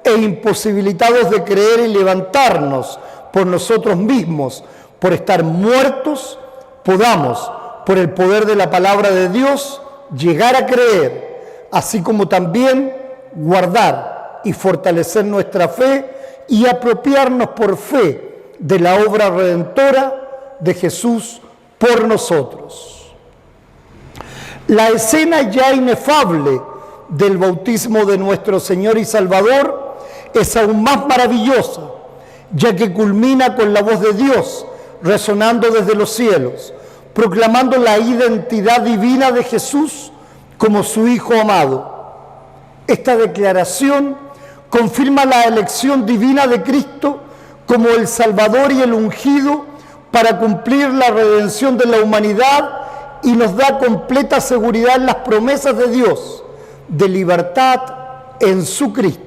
Speaker 2: e imposibilitados de creer y levantarnos por nosotros mismos, por estar muertos, podamos, por el poder de la palabra de Dios, llegar a creer, así como también guardar y fortalecer nuestra fe y apropiarnos por fe de la obra redentora de Jesús por nosotros. La escena ya inefable del bautismo de nuestro Señor y Salvador es aún más maravillosa, ya que culmina con la voz de Dios resonando desde los cielos, proclamando la identidad divina de Jesús como su Hijo amado. Esta declaración confirma la elección divina de Cristo como el Salvador y el ungido para cumplir la redención de la humanidad y nos da completa seguridad en las promesas de Dios de libertad en su Cristo.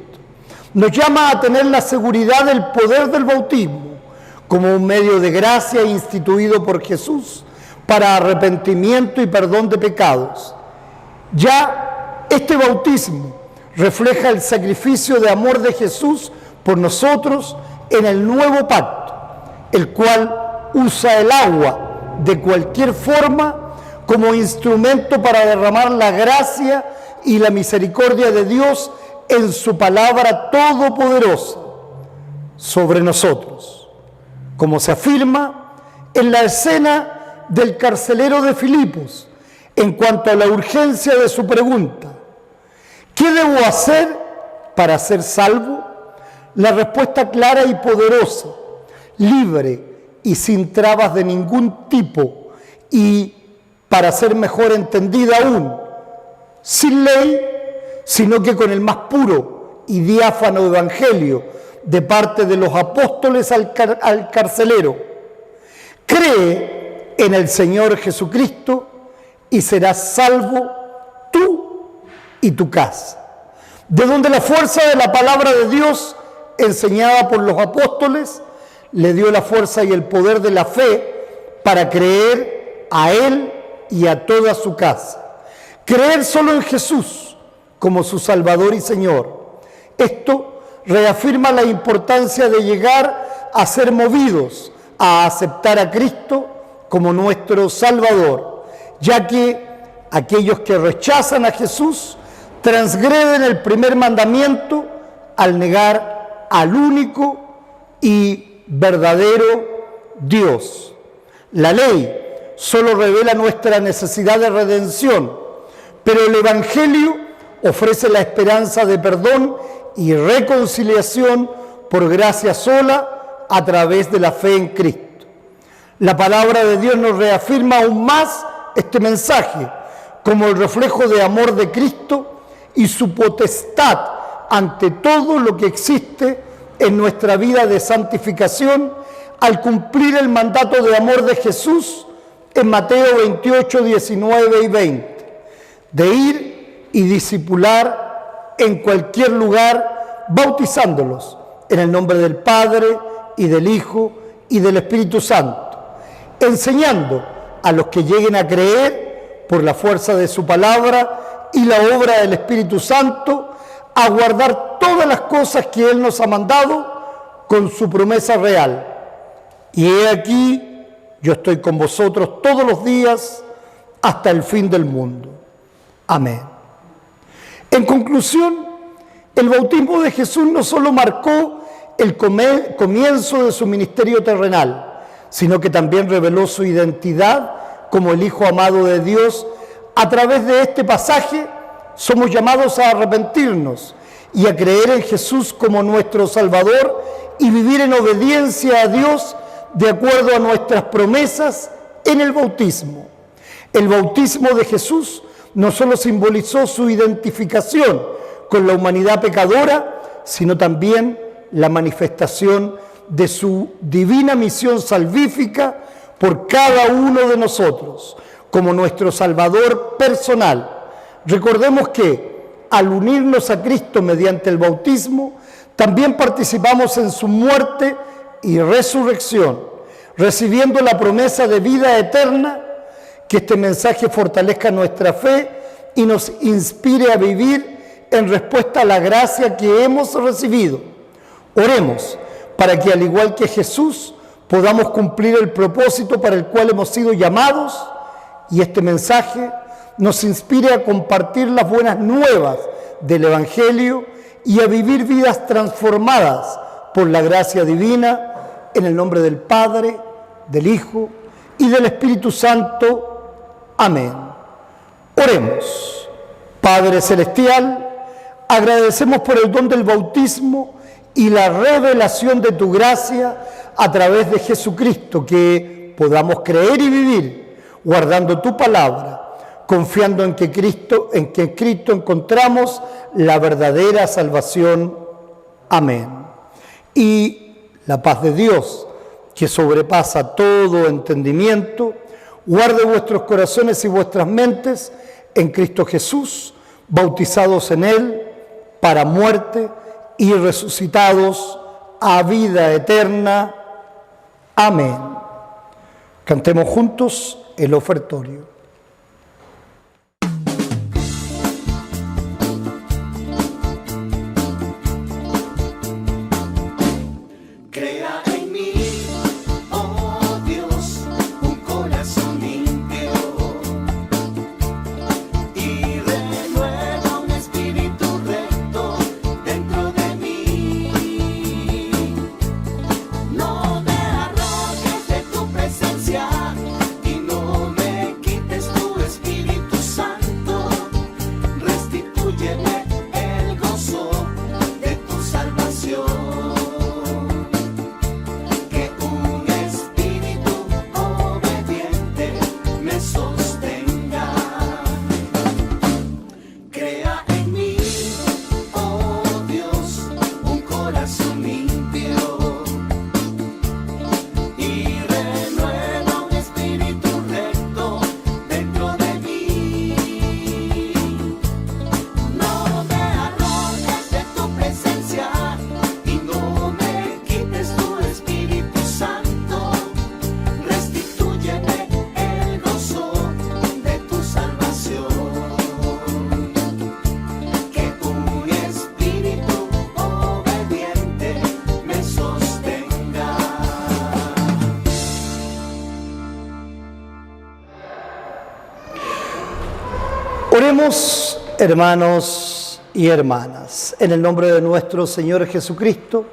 Speaker 2: Nos llama a tener la seguridad del poder del bautismo como un medio de gracia instituido por Jesús para arrepentimiento y perdón de pecados. Ya este bautismo refleja el sacrificio de amor de Jesús por nosotros en el nuevo pacto, el cual usa el agua de cualquier forma como instrumento para derramar la gracia y la misericordia de Dios en su palabra todopoderosa sobre nosotros, como se afirma en la escena del carcelero de Filipos en cuanto a la urgencia de su pregunta: ¿qué debo hacer para ser salvo? La respuesta clara y poderosa, libre y sin trabas de ningún tipo, y para ser mejor entendida aún, sin ley, sino que con el más puro y diáfano evangelio de parte de los apóstoles al carcelero: cree en el Señor Jesucristo y serás salvo tú y tu casa. De donde la fuerza de la palabra de Dios enseñada por los apóstoles le dio la fuerza y el poder de la fe para creer a él y a toda su casa. Creer solo en Jesús como su Salvador y Señor. Esto reafirma la importancia de llegar a ser movidos a aceptar a Cristo como nuestro Salvador, ya que aquellos que rechazan a Jesús transgreden el primer mandamiento al negar al único y verdadero Dios. La ley solo revela nuestra necesidad de redención, pero el Evangelio ofrece la esperanza de perdón y reconciliación por gracia sola a través de la fe en Cristo. La palabra de Dios nos reafirma aún más este mensaje como el reflejo de amor de Cristo y su potestad ante todo lo que existe en nuestra vida de santificación al cumplir el mandato de amor de Jesús en Mateo 28, 19 y 20, de ir y discipular en cualquier lugar, bautizándolos en el nombre del Padre y del Hijo y del Espíritu Santo, enseñando a los que lleguen a creer por la fuerza de su palabra y la obra del Espíritu Santo, a guardar todas las cosas que Él nos ha mandado con su promesa real. Y he aquí, yo estoy con vosotros todos los días hasta el fin del mundo. Amén. En conclusión, el bautismo de Jesús no solo marcó el comienzo de su ministerio terrenal, sino que también reveló su identidad como el Hijo amado de Dios. A través de este pasaje somos llamados a arrepentirnos y a creer en Jesús como nuestro Salvador y vivir en obediencia a Dios de acuerdo a nuestras promesas en el bautismo. El bautismo de Jesús no solo simbolizó su identificación con la humanidad pecadora, sino también la manifestación de su divina misión salvífica por cada uno de nosotros, como nuestro Salvador personal. Recordemos que al unirnos a Cristo mediante el bautismo, también participamos en su muerte y resurrección, recibiendo la promesa de vida eterna. Que este mensaje fortalezca nuestra fe y nos inspire a vivir en respuesta a la gracia que hemos recibido. Oremos para que, al igual que Jesús, podamos cumplir el propósito para el cual hemos sido llamados, y este mensaje nos inspire a compartir las buenas nuevas del Evangelio y a vivir vidas transformadas por la gracia divina, en el nombre del Padre, del Hijo y del Espíritu Santo. Amén. Oremos. Padre Celestial, agradecemos por el don del bautismo y la revelación de tu gracia a través de Jesucristo, que podamos creer y vivir guardando tu palabra, confiando en que en Cristo encontramos la verdadera salvación. Amén. Y la paz de Dios, que sobrepasa todo entendimiento, guarde vuestros corazones y vuestras mentes en Cristo Jesús, bautizados en Él para muerte y resucitados a vida eterna. Amén. Cantemos juntos el ofertorio.
Speaker 7: No me arrojes de tu presencia y no me quites
Speaker 2: Oremos, hermanos y hermanas, en el nombre de nuestro Señor Jesucristo,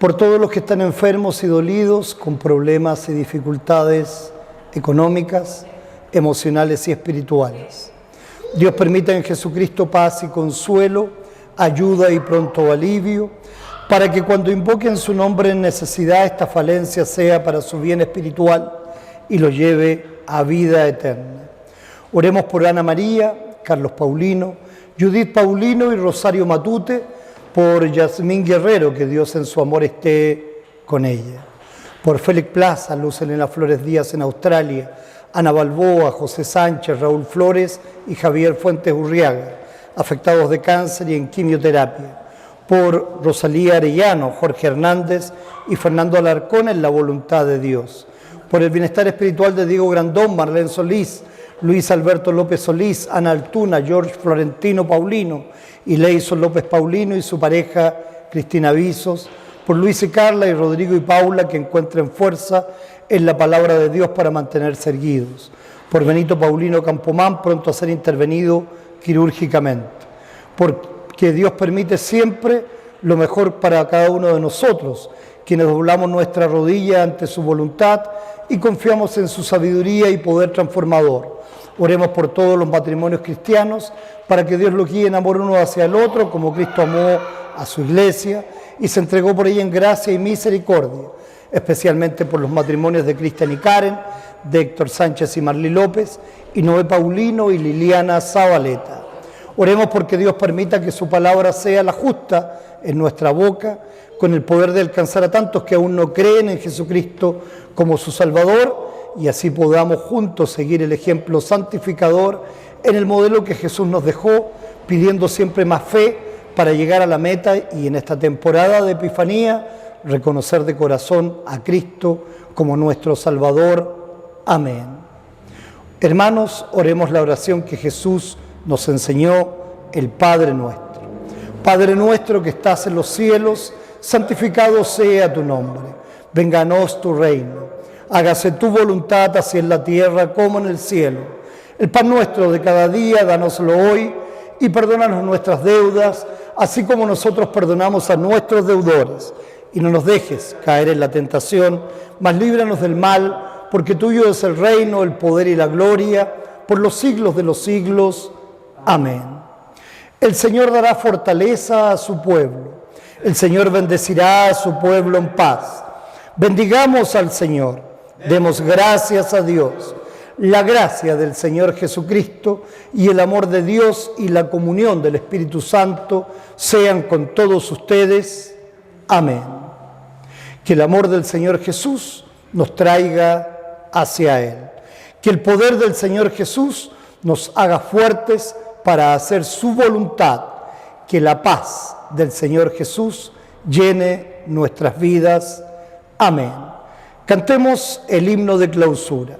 Speaker 2: por todos los que están enfermos y dolidos, con problemas y dificultades económicas, emocionales y espirituales. Dios permita en Jesucristo paz y consuelo, ayuda y pronto alivio, para que cuando invoquen su nombre en necesidad, esta falencia sea para su bien espiritual y lo lleve a vida eterna. Oremos por Ana María, Carlos Paulino, Judith Paulino y Rosario Matute, por Yasmín Guerrero, que Dios en su amor esté con ella. Por Félix Plaza, Luz Elena Flores Díaz en Australia, Ana Balboa, José Sánchez, Raúl Flores y Javier Fuentes Urriaga, afectados de cáncer y en quimioterapia. Por Rosalía Arellano, Jorge Hernández y Fernando Alarcón en la voluntad de Dios. Por el bienestar espiritual de Diego Grandón, Marlene Solís, Luis Alberto López Solís, Ana Altuna, George Florentino Paulino y Leison López Paulino y su pareja Cristina Visos. Por Luis y Carla y Rodrigo y Paula, que encuentren fuerza en la palabra de Dios para mantenerse erguidos. Por Benito Paulino Campomán, pronto a ser intervenido quirúrgicamente. Porque Dios permite siempre lo mejor para cada uno de nosotros, quienes doblamos nuestra rodilla ante su voluntad y confiamos en su sabiduría y poder transformador. Oremos por todos los matrimonios cristianos, para que Dios los guíe en amor uno hacia el otro, como Cristo amó a su iglesia y se entregó por ella en gracia y misericordia, especialmente por los matrimonios de Cristian y Karen, de Héctor Sánchez y Marlí López, y Noé Paulino y Liliana Zabaleta. Oremos porque Dios permita que su palabra sea la justa en nuestra boca, con el poder de alcanzar a tantos que aún no creen en Jesucristo como su Salvador, y así podamos juntos seguir el ejemplo santificador en el modelo que Jesús nos dejó, pidiendo siempre más fe para llegar a la meta y en esta temporada de Epifanía reconocer de corazón a Cristo como nuestro Salvador. Amén. Hermanos, oremos la oración que Jesús nos enseñó, el Padre Nuestro. Padre nuestro que estás en los cielos, santificado sea tu nombre. Vénganos tu reino. Hágase tu voluntad así en la tierra como en el cielo. El pan nuestro de cada día, dánoslo hoy y perdónanos nuestras deudas, así como nosotros perdonamos a nuestros deudores. Y no nos dejes caer en la tentación, mas líbranos del mal, porque tuyo es el reino, el poder y la gloria, por los siglos de los siglos. Amén. El Señor dará fortaleza a su pueblo. El Señor bendecirá a su pueblo en paz. Bendigamos al Señor. Demos gracias a Dios. La gracia del Señor Jesucristo y el amor de Dios y la comunión del Espíritu Santo sean con todos ustedes. Amén. Que el amor del Señor Jesús nos traiga hacia Él. Que el poder del Señor Jesús nos haga fuertes para hacer su voluntad. Que la paz del Señor Jesús llene nuestras vidas. Amén. Cantemos el himno de clausura.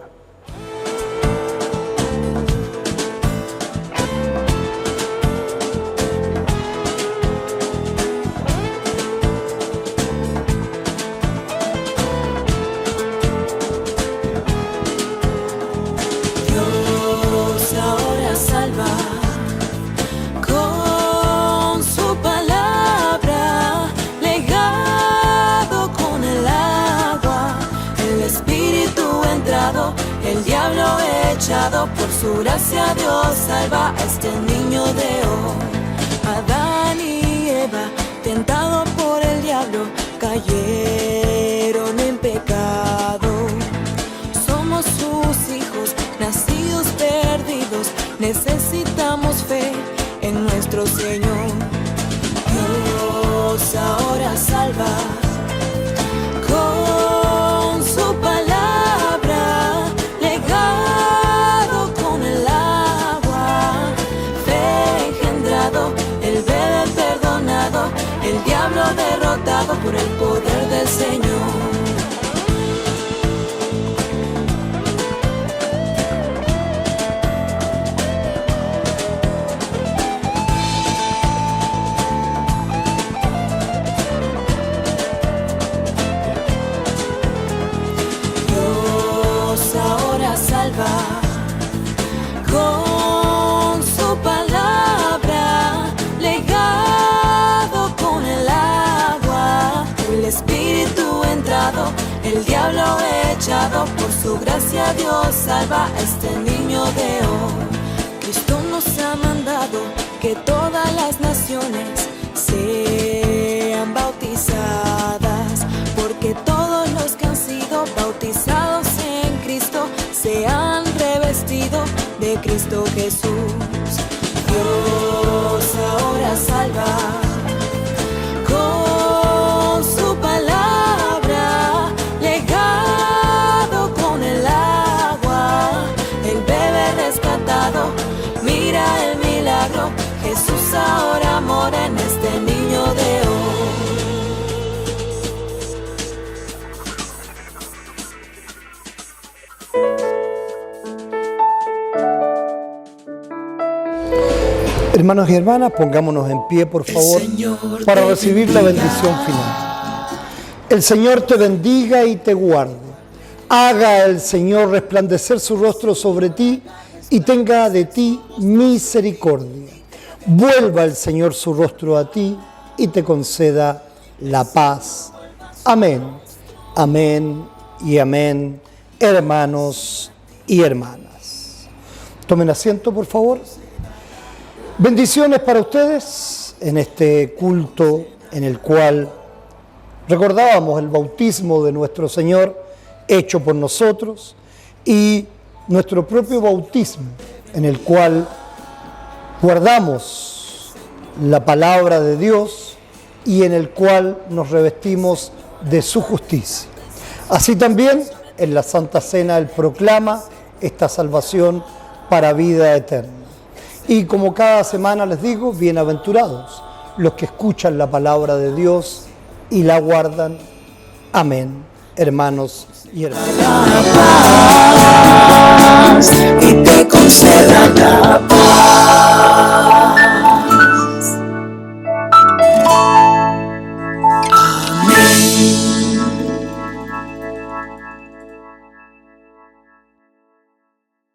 Speaker 1: Por su gracia Dios salva a este niño de hoy. Adán y Eva, tentado por el diablo, cayeron en pecado. Somos sus hijos, nacidos perdidos, necesitamos fe en nuestro Señor. Dios ahora salva con su palabra. El diablo derrotado por el poder del Señor. Dios ahora salva con su el diablo echado, por su gracia Dios salva a este niño de hoy. Cristo nos ha mandado que todas las naciones sean bautizadas, porque todos los que han sido bautizados en Cristo se han revestido de Cristo Jesús. Dios ahora salva con su palabra, legado con el agua, el bebé rescatado, mira el milagro, Jesús ahora mora en este niño de hoy.
Speaker 2: Hermanos y hermanas, pongámonos en pie, por favor, para recibir la bendición final. El Señor te bendiga y te guarde. Haga el Señor resplandecer su rostro sobre ti y tenga de ti misericordia. Vuelva el Señor su rostro a ti y te conceda la paz. Amén. Amén y amén, hermanos y hermanas. Tomen asiento, por favor. Bendiciones para ustedes en este culto en el cual recordábamos el bautismo de nuestro Señor hecho por nosotros y nuestro propio bautismo en el cual guardamos la palabra de Dios y en el cual nos revestimos de su justicia. Así también en la Santa Cena Él proclama esta salvación para vida eterna. Y como cada semana les digo, bienaventurados los que escuchan la palabra de Dios y la guardan. Amén, hermanos y hermanas.